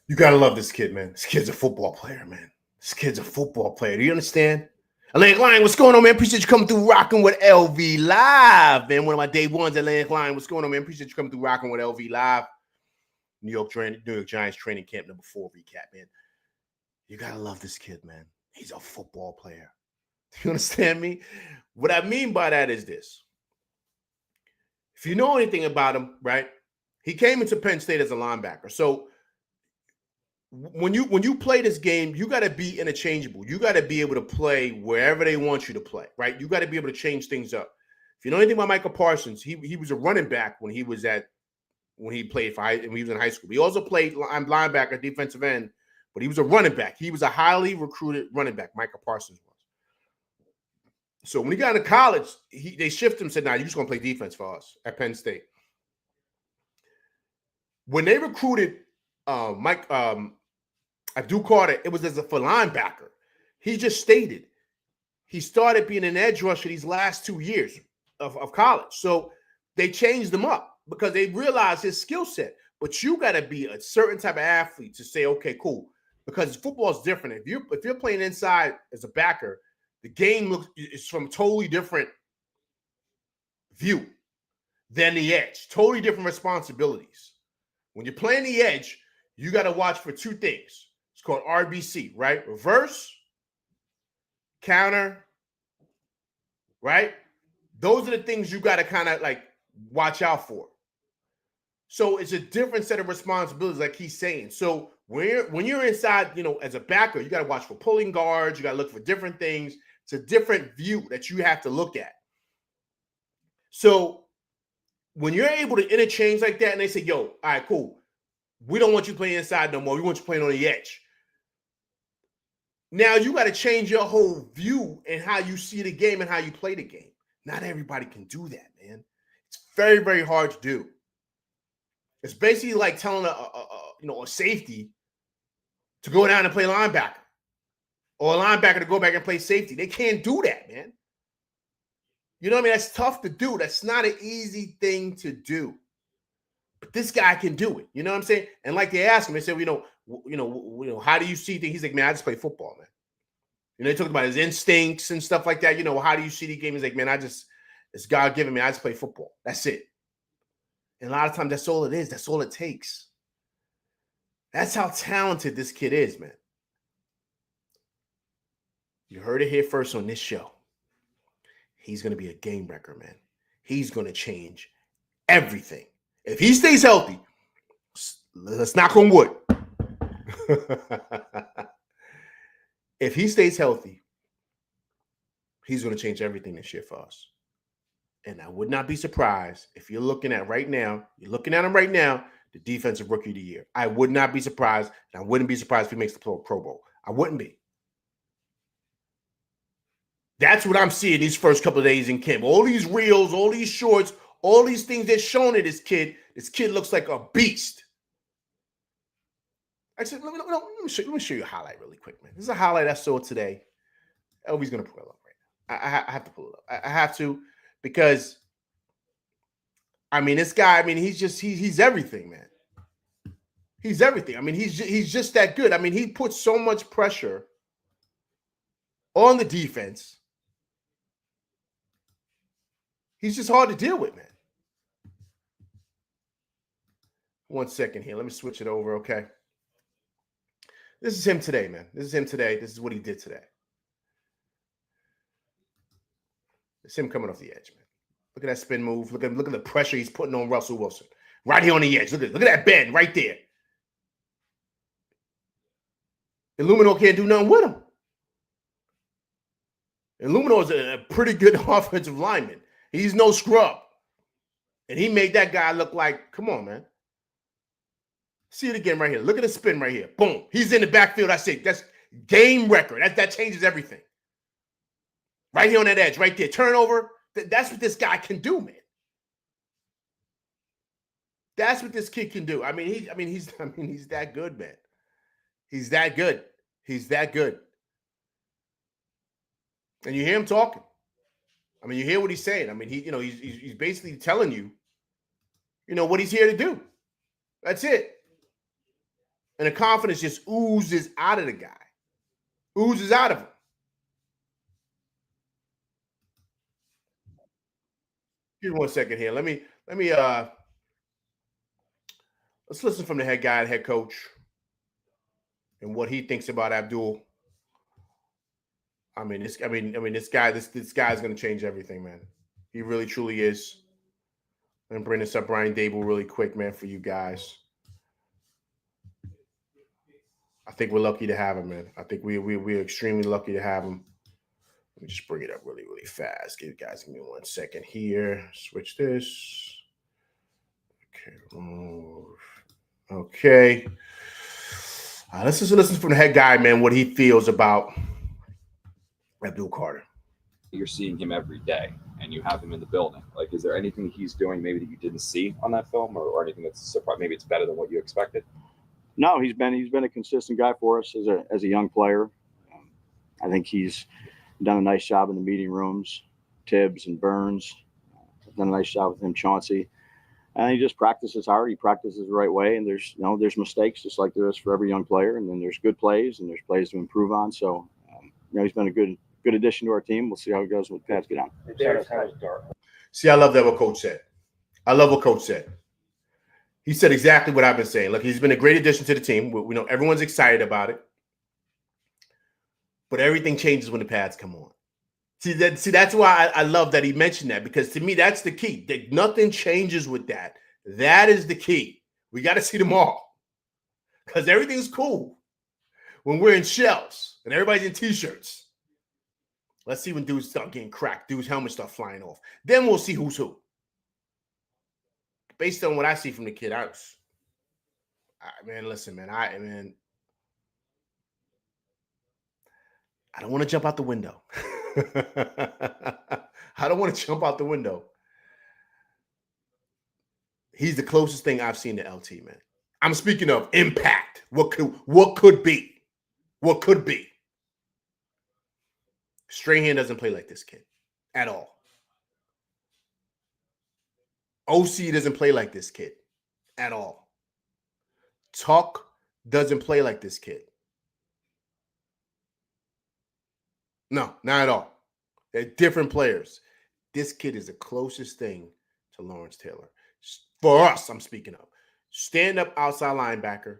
You gotta love this kid, man. This kid's a football player, man. This kid's a football player. Do you understand? Atlantic Line, what's going on, man? Appreciate you coming through rocking with LV Live, man. One of my day ones, Atlantic Line. What's going on, man? Appreciate you coming through rocking with LV Live. New York Giants training camp number 4 recap, man. You gotta love this kid, man. He's a football player. You understand me? What I mean by that is this. If you know anything about him, right? He came into Penn State as a linebacker. So when you play this game, you got to be interchangeable. You got to be able to play wherever they want you to play, right? You got to be able to change things up. If you know anything about Michael Parsons, he was a running back when he played for when he was in high school. He also played linebacker, defensive end, but he was a running back. He was a highly recruited running back. Michael Parsons was. So when he got into college, they shifted him and said, "Nah, you're just gonna play defense for us at Penn State." When they recruited Abdul Carter, it was for linebacker. He just stated he started being an edge rusher these last 2 years of college. So they changed him up because they realized his skill set. But you got to be a certain type of athlete to say, okay, cool. Because football is different. If you're playing inside as a backer, the game is from a totally different view than the edge. Totally different responsibilities. When you're playing the edge, you got to watch for 2 things. It's called RBC, right? Reverse, counter, right? Those are the things you got to kind of like watch out for. So it's a different set of responsibilities, like he's saying. So when you're inside, as a backer, you got to watch for pulling guards. You got to look for different things. It's a different view that you have to look at. So when you're able to interchange like that and they say, yo, all right, cool. We don't want you playing inside no more. We want you playing on the edge. Now you got to change your whole view and how you see the game and how you play the game. Not everybody can do that, man. It's very, very hard to do. It's basically like telling a safety to go down and play linebacker, or a linebacker to go back and play safety. They can't do that, man. You know what I mean? That's tough to do. That's not an easy thing to do. But this guy can do it. You know what I'm saying? And like they asked him, they said, how do you see things? He's like, man, I just play football, man. They talked about his instincts and stuff like that. How do you see the game? He's like, man, it's God given me. I just play football. That's it. And a lot of times, that's all it is. That's all it takes. That's how talented this kid is, man. You heard it here first on this show. He's going to be a game wrecker, man. He's going to change everything. If he stays healthy, let's knock on wood. If he stays healthy, he's going to change everything this year for us. And I would not be surprised if you're looking at him right now, the defensive rookie of the year. I would not be surprised, and I wouldn't be surprised if he makes the Pro Bowl. I wouldn't be. That's what I'm seeing these first couple of days in camp. All these reels, all these shorts, all these things they're showing to this kid. This kid looks like a beast. Actually, let me show you a highlight really quick, man. This is a highlight I saw today. LB's going to pull it up right now. I have to pull it up. I have to, because, this guy, he's everything, man. He's everything. He's just that good. He puts so much pressure on the defense. He's just hard to deal with, man. 1 second here. Let me switch it over, okay? This is him today, man. This is him today. This is what he did today. It's him coming off the edge, man. Look at that spin move. Look at the pressure he's putting on Russell Wilson. Right here on the edge. Look at that bend right there. Illumino can't do nothing with him. Illumino is a pretty good offensive lineman. He's no scrub. And he made that guy look like, come on, man. See it again right here. Look at the spin right here. Boom. He's in the backfield. That's it. That's game record. That changes everything. Right here on that edge, right there. Turnover. That's what this guy can do, man. That's what this kid can do. He's that good, man. He's that good. He's that good. And you hear him talking. You hear what he's saying. He's basically telling you, what he's here to do. That's it. And the confidence just oozes out of the guy. Oozes out of him. Give me 1 second here. Let's listen from the head guy, head coach, and what he thinks about Abdul. This guy's going to change everything, man. He really, truly is. Let me bring this up, Brian Daboll, really quick, man, for you guys. I think we're lucky to have him, man. I think we're extremely lucky to have him. Let me just bring it up really, really fast. Give me 1 second here. Switch this. Okay, remove. Okay. Let's just listen from the head guy, man, what he feels about Abdul Carter. You're seeing him every day, and you have him in the building. Like, is there anything he's doing maybe that you didn't see on that film, or anything that's surprised? Maybe it's better than what you expected. No, he's been a consistent guy for us as a young player. I think he's done a nice job in the meeting rooms. Tibbs and Burns have done a nice job with him. Chauncey, and he just practices hard. He practices the right way, and there's mistakes just like there is for every young player, and then there's good plays and there's plays to improve on. So he's been a good addition to our team. We'll see how it goes when the Pats get on. See, I love that what Coach said. I love what Coach said. He said exactly what I've been saying. Look, he's been a great addition to the team. We know everyone's excited about it. But everything changes when the pads come on. See, that's why I love that he mentioned that, because to me, that's the key. That nothing changes with that. That is the key. We got to see them all. Because everything's cool when we're in shells and everybody's in T-shirts. Let's see when dudes start getting cracked. Dudes' helmets start flying off. Then we'll see who's who. Based on what I see from the kid, listen, man, I don't want to jump out the window. I don't want to jump out the window. He's the closest thing I've seen to LT, man. I'm speaking of impact. What could be? What could be? Strahan doesn't play like this kid at all. OC doesn't play like this kid at all. Tuck doesn't play like this kid. No, not at all. They're different players. This kid is the closest thing to Lawrence Taylor. For us, I'm speaking of. Stand-up outside linebacker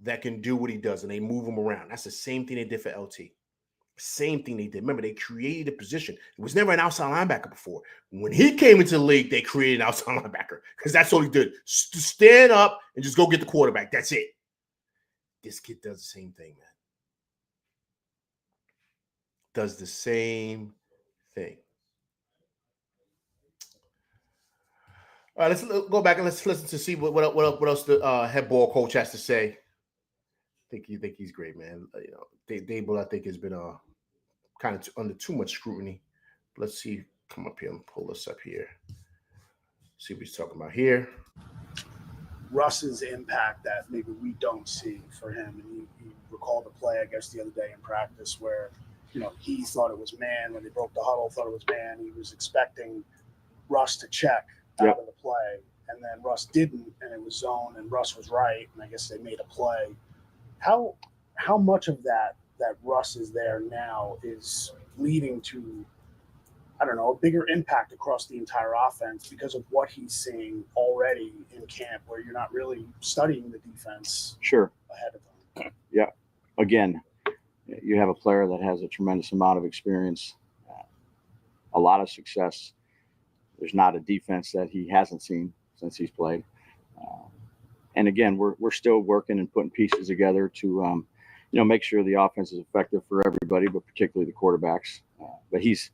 that can do what he does, and they move him around. That's the same thing they did for LT. Same thing they did. Remember, they created a position. It was never an outside linebacker before. When he came into the league, they created an outside linebacker because that's all he did. Stand up and just go get the quarterback. That's it. This kid does the same thing, man. Does the same thing. All right, let's go back and let's listen to see what else the head ball coach has to say. I think he's great, man. Daboll, I think, has been kind of under too much scrutiny. Let's see. Come up here and pull this up here. See what he's talking about here. Russ's impact that maybe we don't see for him. And he recalled a play, I guess, the other day in practice where, he thought it was man. When they broke the huddle, thought it was man. He was expecting Russ to check out of the play. And then Russ didn't, and it was zone, and Russ was right. And I guess they made a play. How much of that Russ is there now is leading to, I don't know, a bigger impact across the entire offense because of what he's seeing already in camp, where you're not really studying the defense ahead of time? Yeah. Again, you have a player that has a tremendous amount of experience, a lot of success. There's not a defense that he hasn't seen since he's played. And again, we're still working and putting pieces together to, make sure the offense is effective for everybody, but particularly the quarterbacks. But he's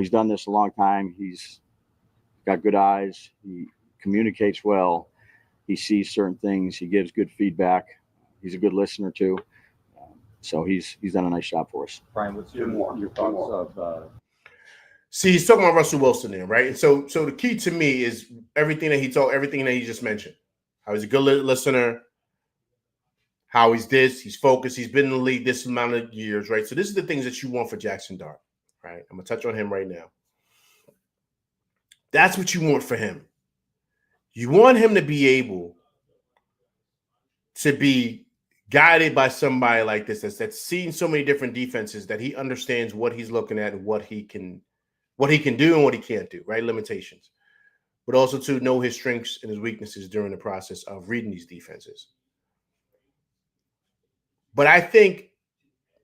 done this a long time. He's got good eyes. He communicates well. He sees certain things. He gives good feedback. He's a good listener too. So he's done a nice job for us. Brian, what's your thoughts of? See, he's talking about Russell Wilson there, right? And so the key to me is everything that he just mentioned. How he's a good listener, how he's he's focused, he's been in the league this amount of years, right? So this is the things that you want for Jackson Dart, right? I'm going to touch on him right now. That's what you want for him. You want him to be able to be guided by somebody like this that's seen so many different defenses, that he understands what he's looking at and what he can do and what he can't do, right? Limitations. But also to know his strengths and his weaknesses during the process of reading these defenses. But I think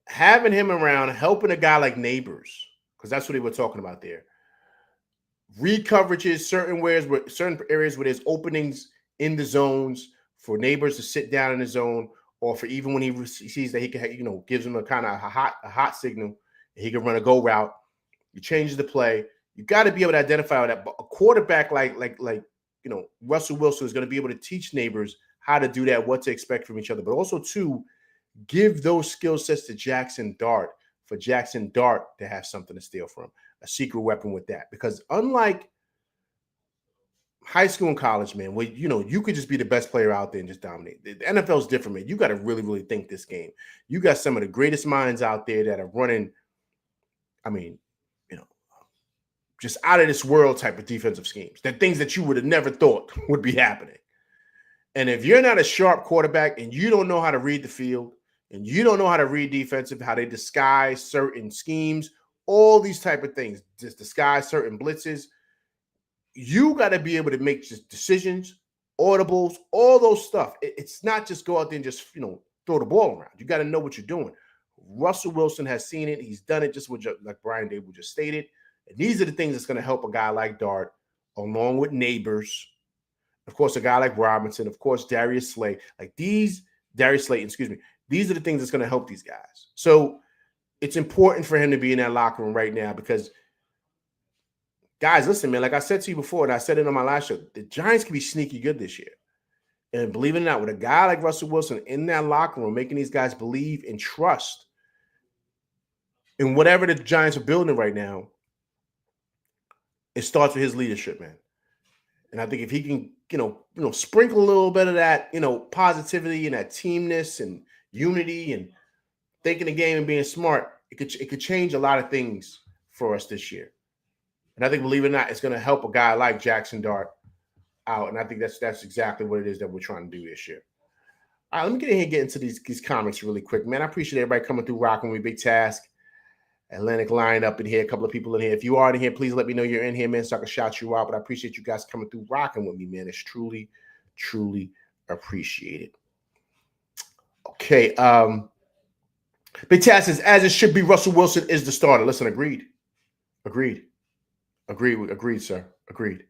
having him around, helping a guy like Neighbors, because that's what they were talking about there. Read coverages, certain areas where there's openings in the zones for Neighbors to sit down in the zone, or for even when he sees that he can, gives him a kind of a hot signal, and he can run a go route You change the play. You got to be able to identify that. But a quarterback like Russell Wilson is going to be able to teach neighbors how to do that, what to expect from each other, but also to give those skill sets to Jackson Dart for Jackson Dart to have something to steal from, a secret weapon with that. Because unlike high school and college, man, where you could just be the best player out there and just dominate. The NFL is different, man. You got to really, really think this game. You got some of the greatest minds out there that are running, just out of this world type of defensive schemes. That things that you would have never thought would be happening. And if you're not a sharp quarterback and you don't know how to read the field and you don't know how to read defensive, how they disguise certain schemes, all these type of things, just disguise certain blitzes, you got to be able to make just decisions, audibles, all those stuff. It's not just go out there and just, throw the ball around. You got to know what you're doing. Russell Wilson has seen it. He's done it just like Brian Daboll just stated. And these are the things that's going to help a guy like Dart, along with neighbors. Of course, a guy like Robinson. Of course, Darius Slayton. These are the things that's going to help these guys. So it's important for him to be in that locker room right now because, guys, listen, man, like I said to you before, and I said it on my last show, the Giants can be sneaky good this year. And believe it or not, with a guy like Russell Wilson in that locker room, making these guys believe and trust in whatever the Giants are building right now, it starts with his leadership, man. And I think if he can, sprinkle a little bit of that, positivity and that teamness and unity and thinking the game and being smart, it could change a lot of things for us this year. And I think, believe it or not, it's going to help a guy like Jackson Dart out. And I think that's exactly what it is that we're trying to do this year. All right, let me get in here and get into these comments really quick, man. I appreciate everybody coming through, rocking with me. Big Task, Atlantic Line up in here, a couple of people in here. If you are in here, please let me know you're in here, man, so I can shout you out. But I appreciate you guys coming through, rocking with me, man. It's truly, truly appreciated. Okay. Big Task says, as it should be, Russell Wilson is the starter. Listen, agreed, sir. Agreed.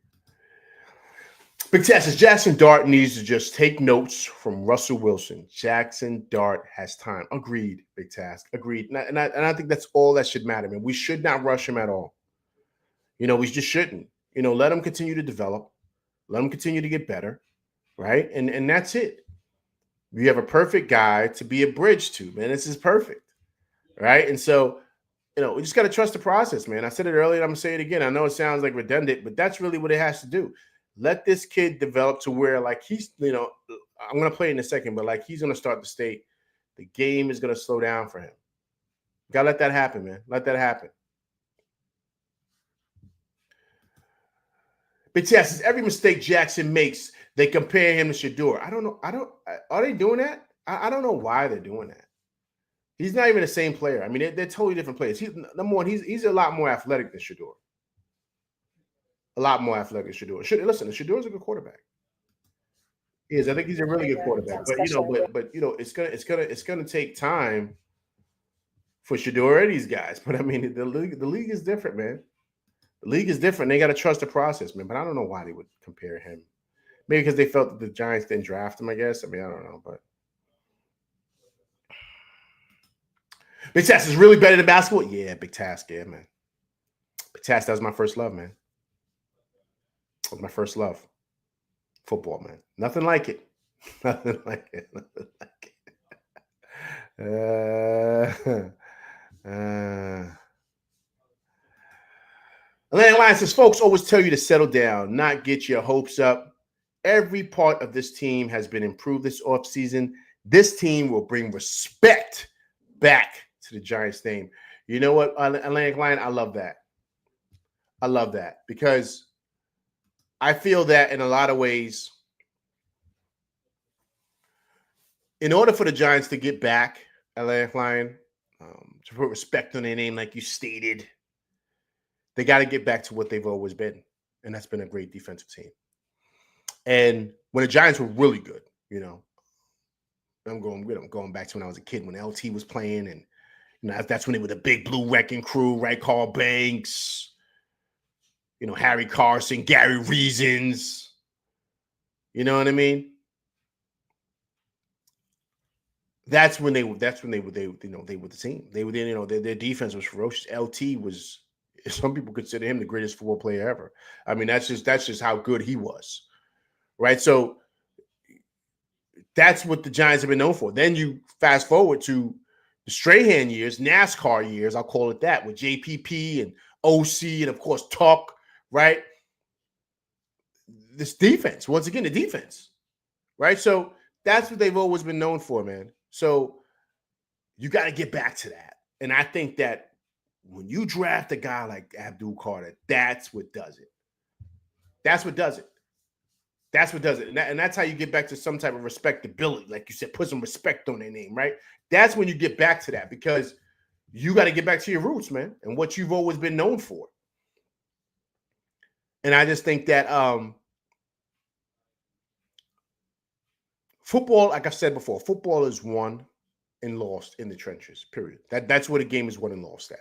Big Task says, Jackson Dart needs to just take notes from Russell Wilson. Jackson Dart has time. Agreed, Big Task. Agreed. And I think that's all that should matter, man. We should not rush him at all. We just shouldn't. Let him continue to develop. Let him continue to get better, right? And that's it. You have a perfect guy to be a bridge to, man. This is perfect, right? And so, we just got to trust the process, man. I said it earlier, I'm going to say it again. I know it sounds like redundant, but that's really what it has to do. Let this kid develop to where, he's, I'm going to play in a second, but, he's going to start to state the game is going to slow down for him. You got to let that happen, man. Let that happen. But yes, every mistake Jackson makes, they compare him to Shedeur. I don't know. Are they doing that? I don't know why they're doing that. He's not even the same player. I mean, they're totally different players. Number one, he's a lot more athletic than Shedeur. A lot more athletic than Shedeur. Listen, Shedur's a good quarterback. He is. I think he's a really good quarterback. But it's gonna take time for Shedeur and these guys. But I mean, the league is different, man. The league is different. They got to trust the process, man. But I don't know why they would compare him. Maybe because they felt that the Giants didn't draft him, I guess. I mean, I don't know, but Big Task is really better than basketball. Yeah, Big Task, yeah, man. Big Task, that was my first love, man. That was my first love. Football, man. Nothing like it. Nothing like it. Nothing like it. Atlantic Line says, folks always tell you to settle down, not get your hopes up. Every part of this team has been improved this offseason. This team will bring respect back to the Giants name. You know what, Atlantic Line? I love that. I love that because I feel that in a lot of ways, in order for the Giants to get back, Atlantic Line, to put respect on their name like you stated, they got to get back to what they've always been, and that's been a great defensive team. And when the Giants were really good, I'm going back to when I was a kid, when LT was playing, and that's when they were the big blue wrecking crew, right? Carl Banks, Harry Carson, Gary Reasons. You know what I mean? That's when they were the team. They were, their defense was ferocious. LT was, Some people consider him the greatest football player ever. I mean, that's just how good he was, right? So that's what the Giants have been known for. Then you fast forward to the Strahan years, NASCAR years, I'll call it that, with JPP and OC and, of course, Tuck, right? This defense, once again, the defense, right? So that's what they've always been known for, man. So you got to get back to that. And I think that when you draft a guy like Abdul Carter, that's what does it. That's what does it. That's what does it. And that's how you get back to some type of respectability. Like you said, put some respect on their name, right? That's when you get back to that, because you got to get back to your roots, man, and what you've always been known for. And I just think that football, like I said before, football is won and lost in the trenches, period. That's where the game is won and lost at.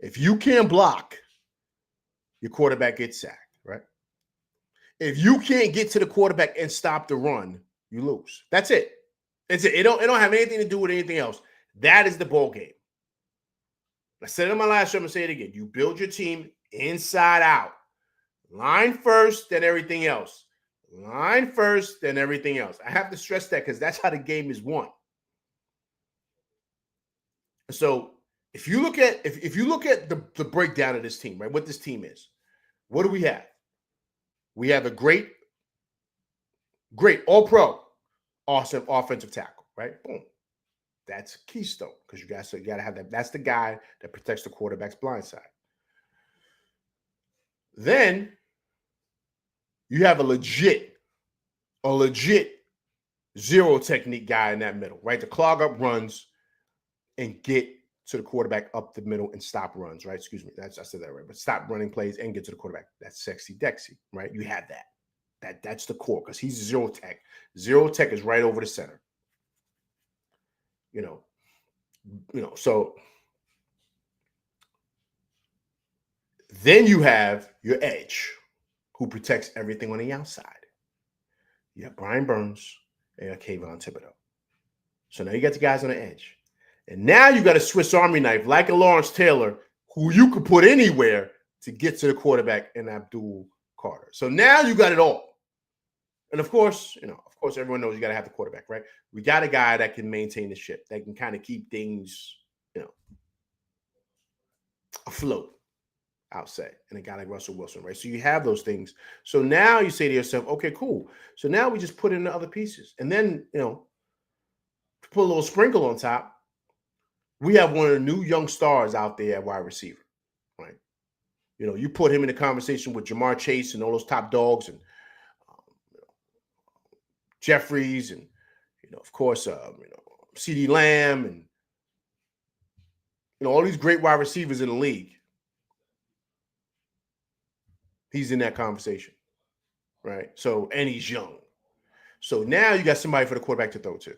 If you can't block, your quarterback gets sacked, right? If you can't get to the quarterback and stop the run, you lose. That's it. It's it. It don't have anything to do with anything else. That is the ball game. I said it in my last show, I'm going to say it again. You build your team inside out. Line first, then everything else. Line first, then everything else. I have to stress that because that's how the game is won. So if you look at the breakdown of this team, right? What this team is, what do we have? We have a great all-pro awesome offensive tackle, right? Boom. That's a keystone because you got to have that. That's the guy that protects the quarterback's blind side. Then you have a legit zero technique guy in that middle, right? To clog up runs and get to the quarterback up the middle and stop runs, right? Excuse me. I said that right, but stop running plays and get to the quarterback. That's Sexy Dexy, right? You have that. That's the core because he's zero tech. Zero tech is right over the center. You know, so then you have your edge who protects everything on the outside. You have Brian Burns and you have Kayvon Thibodeau. So now you got the guys on the edge. And now you got a Swiss Army knife like a Lawrence Taylor who you could put anywhere to get to the quarterback in Abdul Carter. So now you got it all. And of course, everyone knows you got to have the quarterback, right? We got a guy that can maintain the ship, that can kind of keep things, afloat, I'll say. And a guy like Russell Wilson, right? So you have those things. So now you say to yourself, okay, cool. So now we just put in the other pieces. And then, to put a little sprinkle on top, we have one of the new young stars out there at wide receiver, right? You put him in a conversation with Jamar Chase and all those top dogs and Jeffries and, of course, CeeDee Lamb and, all these great wide receivers in the league. He's in that conversation, right? So, and he's young. So now you got somebody for the quarterback to throw to.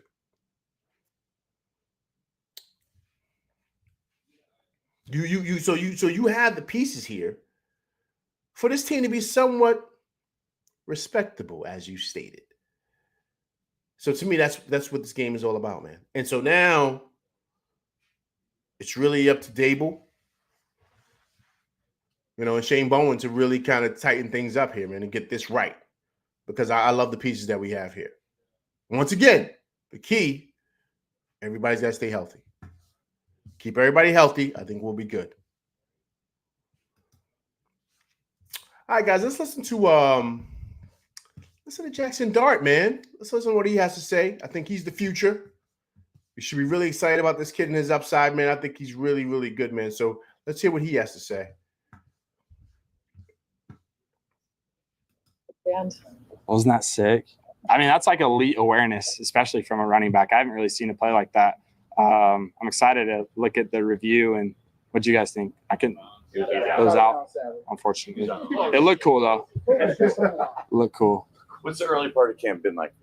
So you have the pieces here for this team to be somewhat respectable, as you stated. So to me, that's what this game is all about, man. And so now it's really up to Daboll, and Shane Bowen to really kind of tighten things up here, man, and get this right. Because I love the pieces that we have here. Once again, the key, everybody's got to stay healthy. Keep everybody healthy. I think we'll be good. All right, guys, let's listen to Jackson Dart, man. Let's listen to what he has to say. I think he's the future. We should be really excited about this kid and his upside, man. I think he's really, really good, man. So let's hear what he has to say. Wasn't that sick? I mean, that's like elite awareness, especially from a running back. I haven't really seen a play like that. I'm excited to look at the review and what do you guys think? It was out, unfortunately. It looked cool, though. Looked cool. What's the early part of camp been like?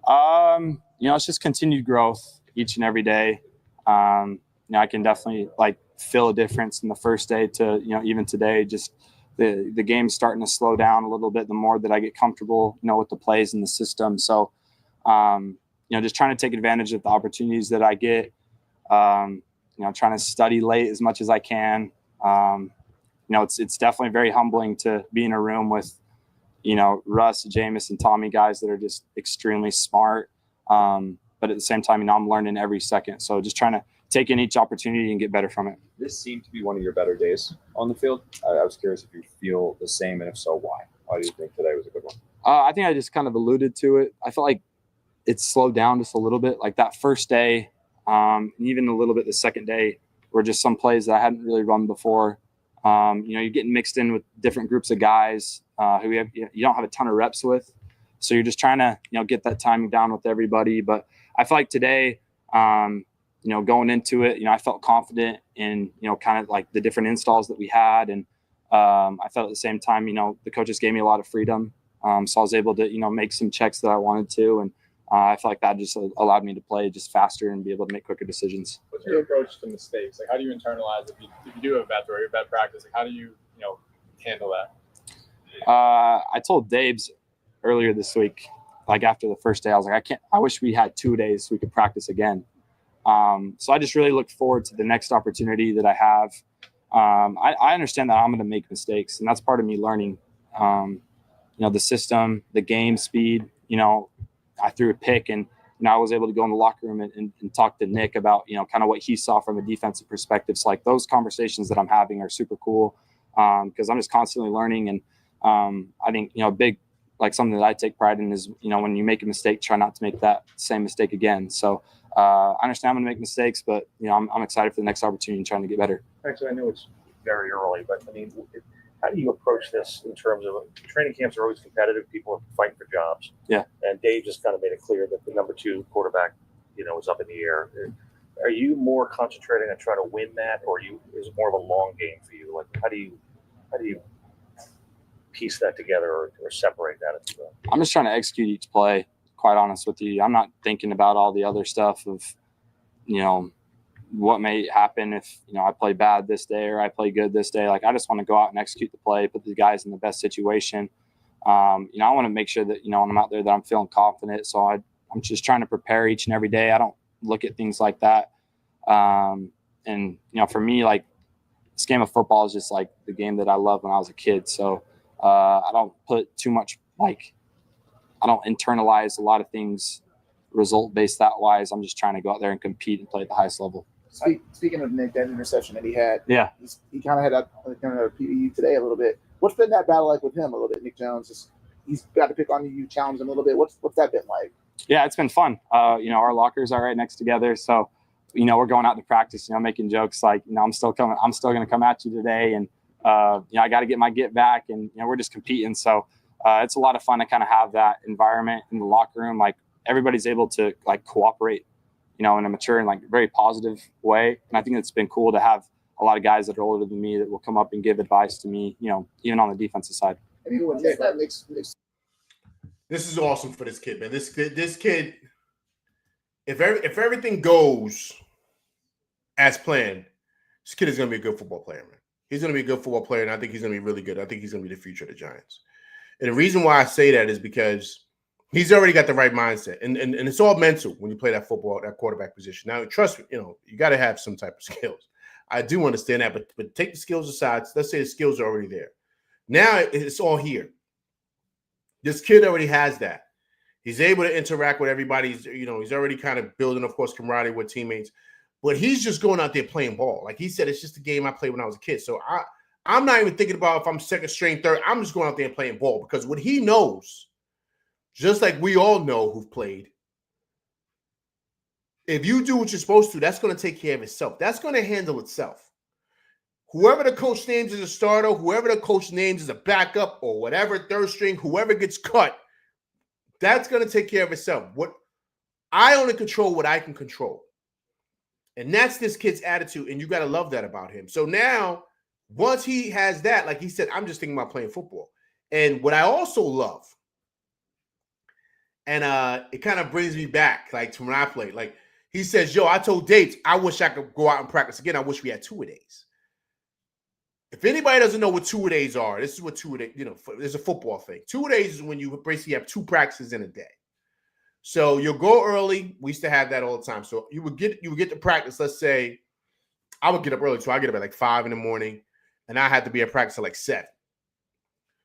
It's just continued growth each and every day. I can definitely feel a difference in the first day to, even today, just the game's starting to slow down a little bit the more that I get comfortable, with the plays and the system. So, just trying to take advantage of the opportunities that I get, trying to study late as much as I can, it's definitely very humbling to be in a room with, Russ, Jameis, and Tommy, guys that are just extremely smart. But at the same time, I'm learning every second. So just trying to take in each opportunity and get better from it. This seemed to be one of your better days on the field. I was curious if you feel the same, and if so, why? Why do you think today was a good one? I think I just kind of alluded to it. I felt like it's slowed down just a little bit. Like that first day, and even a little bit the second day, were just some plays that I hadn't really run before. You're getting mixed in with different groups of guys who you don't have a ton of reps with. So you're just trying to, get that timing down with everybody. But I feel like today, going into it, I felt confident in, kind of like the different installs that we had. And I felt at the same time, the coaches gave me a lot of freedom. So I was able to, make some checks that I wanted to. And I feel like that just allowed me to play just faster and be able to make quicker decisions. What's your approach to mistakes? Like, how do you internalize if you do have a bad throw or bad practice? Like, how do you, handle that? I told Dabes earlier this week, like after the first day, I was like, I wish we had 2 days so we could practice again. So I just really look forward to the next opportunity that I have. I understand that I'm going to make mistakes, and that's part of me learning, the system, the game speed. I threw a pick, and I was able to go in the locker room and talk to Nick about, kind of what he saw from a defensive perspective. So like those conversations that I'm having are super cool because I'm just constantly learning. And I think, big, like something that I take pride in is, when you make a mistake, try not to make that same mistake again. So I understand I'm going to make mistakes, but, I'm excited for the next opportunity and trying to get better. Actually, I know it's very early, but I mean, how do you approach this in terms of training camps are always competitive? People are fighting for jobs. Yeah. And Dave just kind of made it clear that the number 2 quarterback, is up in the air. Are you more concentrating on trying to win that, or is it more of a long game for you? Like, how do you piece that together or separate that? If you will? I'm just trying to execute each play, quite honest with you. I'm not thinking about all the other stuff of, what may happen if, I play bad this day or I play good this day. Like, I just want to go out and execute the play, put the guys in the best situation. I want to make sure that, when I'm out there that I'm feeling confident. So I'm just trying to prepare each and every day. I don't look at things like that. And, for me, like, this game of football is just like the game that I loved when I was a kid. So I don't put too much, I don't internalize a lot of things result-based that wise. I'm just trying to go out there and compete and play at the highest level. Speaking of Nick, that interception that he had, yeah, he kind of had a kind of PDU today a little bit. What's been that battle like with him a little bit? Nick Jones, he's got to pick on you, challenge him a little bit. What's that been like? Yeah, it's been fun. Our lockers are right next together, so we're going out to practice. Making jokes like, I'm still going to come at you today, and I got to get my get back, and we're just competing. So it's a lot of fun to kind of have that environment in the locker room. Like, everybody's able to like cooperate, in a mature and like very positive way. And I think it's been cool to have a lot of guys that are older than me that will come up and give advice to me, even on the defensive side. This is awesome for this kid, man. This kid, if everything goes as planned, this kid is going to be a good football player, man. He's going to be a good football player, and I think he's going to be really good. I think he's going to be the future of the Giants. And the reason why I say that is because he's already got the right mindset, and it's all mental when you play that football, that quarterback position. Now, trust me, you got to have some type of skills. I do understand that, but take the skills aside. Let's say the skills are already there. Now it's all here. This kid already has that. He's able to interact with everybody. He's already kind of building, of course, camaraderie with teammates. But he's just going out there playing ball. Like he said, it's just a game I played when I was a kid. So I'm not even thinking about if I'm second string, third. I'm just going out there and playing ball because what he knows, just like we all know who've played, if you do what you're supposed to, that's going to take care of itself. That's going to handle itself. Whoever the coach names as a starter, whoever the coach names as a backup or whatever, third string, whoever gets cut, that's going to take care of itself. What I only control what I can control. And that's this kid's attitude, and you got to love that about him. So now, once he has that, like he said, I'm just thinking about playing football. And what I also love, and it kind of brings me back, like, to when I played. Like, he says, I told Dates, I wish I could go out and practice again. I wish we had 2-a-days. If anybody doesn't know what 2-a-days are, this is what 2-a-days, there's a football thing. 2-a-days is when you basically have 2 practices in a day. So you'll go early. We used to have that all the time. So you would get to practice. Let's say I would get up early. So I get up at like 5 in the morning. and I had to be at practice at like 7.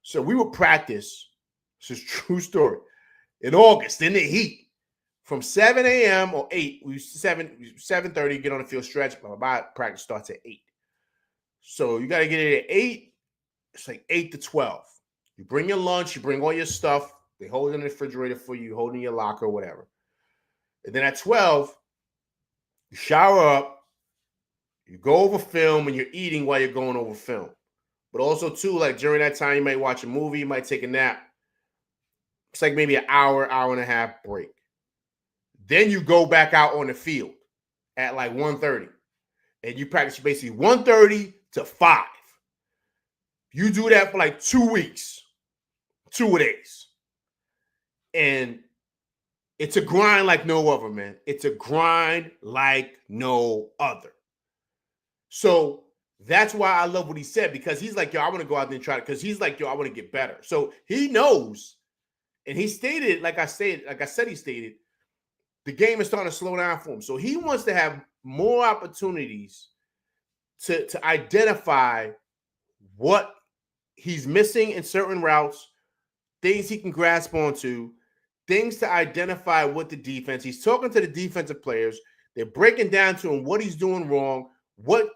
So we would practice, this is a true story, in August in the heat from 7 a.m. or 8. We used to 7:30, get on the field, stretch, blah, blah, blah. Practice starts at 8. So you got to get it at 8. It's like 8 to 12. You bring your lunch, you bring all your stuff. They hold it in the refrigerator for you, hold it in your locker or whatever. And then at 12, you shower up, you go over film, and you're eating while you're going over film. But also, too, like during that time, you might watch a movie, you might take a nap. It's like maybe an hour, hour and a half break. Then you go back out on the field at like 1:30. And you practice basically 1:30 to 5. You do that for like 2 weeks, 2 days. And it's a grind like no other, man. It's a grind like no other. So that's why I love what he said, because he's like, yo, I want to go out there and try it. Because he's like, yo, I want to get better. So he knows, and he stated, like I said, he stated, the game is starting to slow down for him. So he wants to have more opportunities to identify what he's missing in certain routes, things he can grasp onto, things to identify with the defense. He's talking to the defensive players. They're breaking down to him what he's doing wrong, what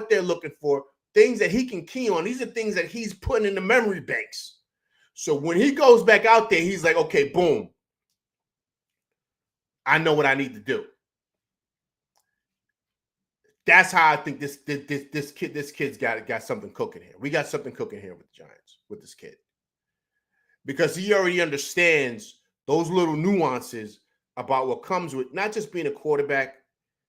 they're looking for, things that he can key on. These are things that he's putting in the memory banks. So when he goes back out there, he's like, okay, boom, I know what I need to do. That's how I think this kid's got something cooking here. We got something cooking here with the Giants, with this kid. Because he already understands those little nuances about what comes with not just being a quarterback,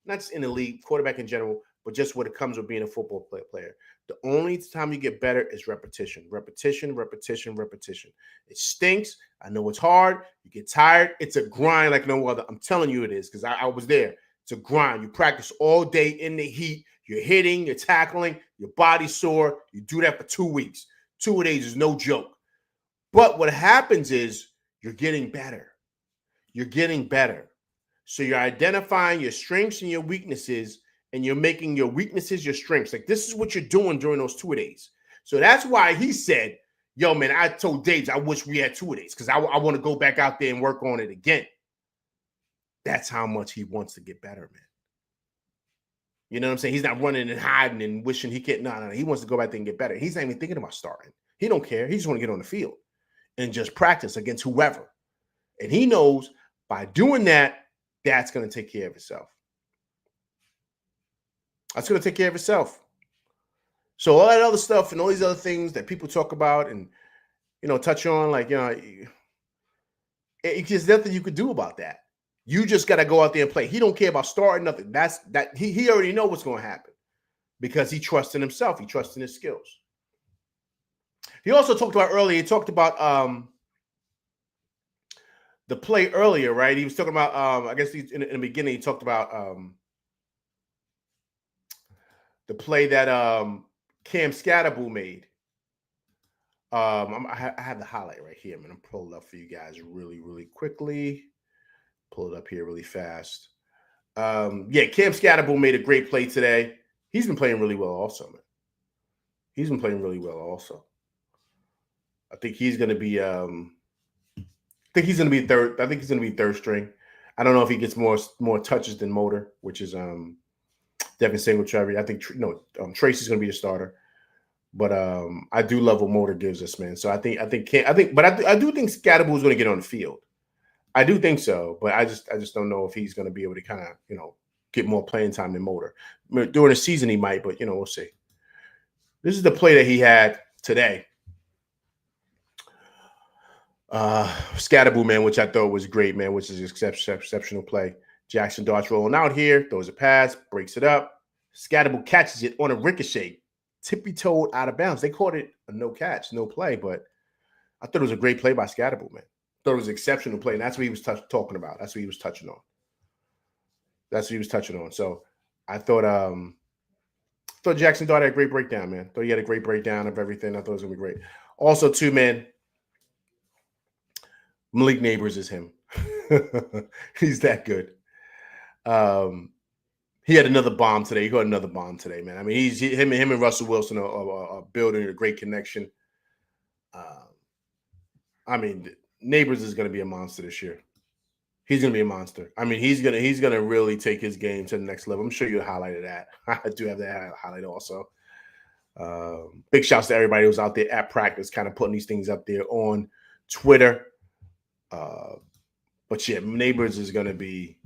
not just in the league, quarterback in general, but just what it comes with being a football player. The only time you get better is repetition. Repetition, repetition, repetition. It stinks. I know it's hard. You get tired. It's a grind like no other. I'm telling you it is, because I was there. It's a grind. You practice all day in the heat. You're hitting, you're tackling, your body's sore. You do that for 2 weeks. 2 days is no joke. But what happens is you're getting better. You're getting better. So you're identifying your strengths and your weaknesses, and you're making your weaknesses your strengths. Like, this is what you're doing during those 2 days. So that's why he said, yo, man, I told Daves, I wish we had 2 days, because I want to go back out there and work on it again. That's how much he wants to get better, man. You know what I'm saying? He's not running and hiding and wishing he can't. No. He wants to go back there and get better. He's not even thinking about starting. He don't care. He just want to get on the field and just practice against whoever. And he knows by doing that, that's going to take care of itself. That's going to take care of itself. So all that other stuff and all these other things that people talk about and, touch on, like, there's nothing you could do about that. You just got to go out there and play. He don't care about starting, nothing. He already know what's going to happen because he trusts in himself. He trusts in his skills. He also talked about earlier, he talked about the play earlier, right? He was talking about, I guess in the beginning, he talked about the play that Cam Scatterbull made. I have the highlight right here. I'm going to pull it up for you guys really, really quickly. Pull it up here really fast. Cam Scatterbull made a great play today. He's been playing really well also, man. He's been playing really well also. I think he's going to be third. I think he's going to be third string. I don't know if he gets more touches than Motor, which is Devin Singletary. I think Tracy's going to be the starter. But I do love what Motor gives us, man. So I do think Scatterbull is going to get on the field. I do think so, but I just don't know if he's going to be able to kind of, get more playing time than Motor. During the season he might, but we'll see. This is the play that he had today. Scatterbull, man, which I thought was great, man, which is an exceptional play. Jackson Darts rolling out here, throws a pass, breaks it up. Scatterbull catches it on a ricochet, tippy-toed out of bounds. They called it a no catch, no play, but I thought it was a great play by Scatterbull, man. I thought it was an exceptional play, and that's what he was talking about. That's what he was touching on. So I thought Jackson Dart had a great breakdown, man. Thought he had a great breakdown of everything. I thought it was going to be great. Also, too, man, Malik Neighbors is him. He's that good. He had another bomb today. He got another bomb today, man. I mean, him and Russell Wilson are building a great connection. I mean, Neighbors is going to be a monster this year. He's going to be a monster. I mean, he's gonna really take his game to the next level. I'm sure you a highlight of that. I do have that highlight also. Big shouts to everybody who's out there at practice, kind of putting these things up there on Twitter. But yeah, Neighbors is going to be.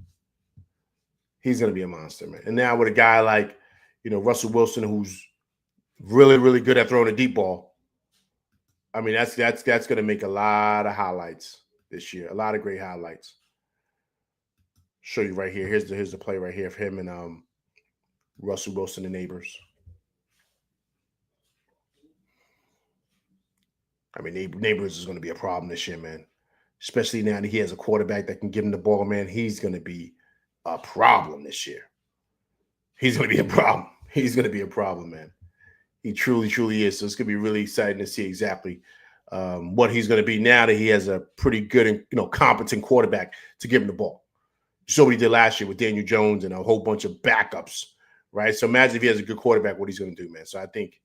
He's going to be a monster, man. And now with a guy like, Russell Wilson, who's really, really good at throwing a deep ball. I mean, that's going to make a lot of highlights this year. A lot of great highlights. Show you right here. Here's the play right here of him and Russell Wilson and Neighbors. I mean, Neighbors is going to be a problem this year, man. Especially now that he has a quarterback that can give him the ball, man. He's going to be a problem this year. He's going to be a problem. He's going to be a problem, man. He truly, truly is. So it's going to be really exciting to see exactly what he's going to be now that he has a pretty good and competent quarterback to give him the ball. You saw what he did last year with Daniel Jones and a whole bunch of backups, right? So imagine if he has a good quarterback, what he's going to do, man. So I think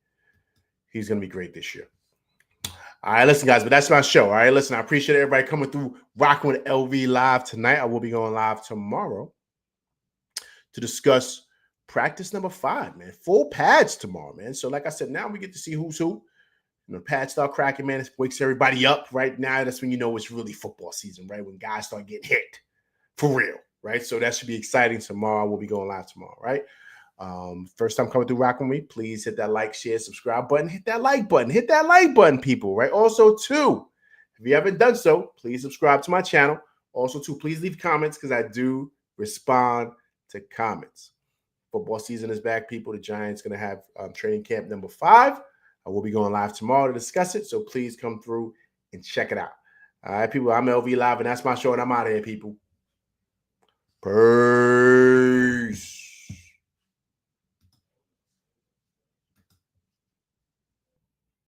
he's going to be great this year. All right, listen, guys, but that's my show. All right, listen, I appreciate everybody coming through, rocking with LV Live tonight. I will be going live tomorrow to discuss practice number 5, man. Full pads tomorrow, man. So like I said, now we get to see who's who. Pads start cracking, man. It wakes everybody up right now. That's when you know it's really football season, right? When guys start getting hit for real, right? So that should be exciting tomorrow. We'll be going live tomorrow, right? First time coming through rocking with me, please hit that like, share, subscribe button. Hit that like button, people, right? Also, too, if you haven't done so, please subscribe to my channel. Also, too, please leave comments because I do respond to comments. Football season is back, people. The Giants going to have training camp number 5. I will be going live tomorrow to discuss it, so please come through and check it out. All right, people, I'm LV Live, and that's my show, and I'm out of here, people. Peace.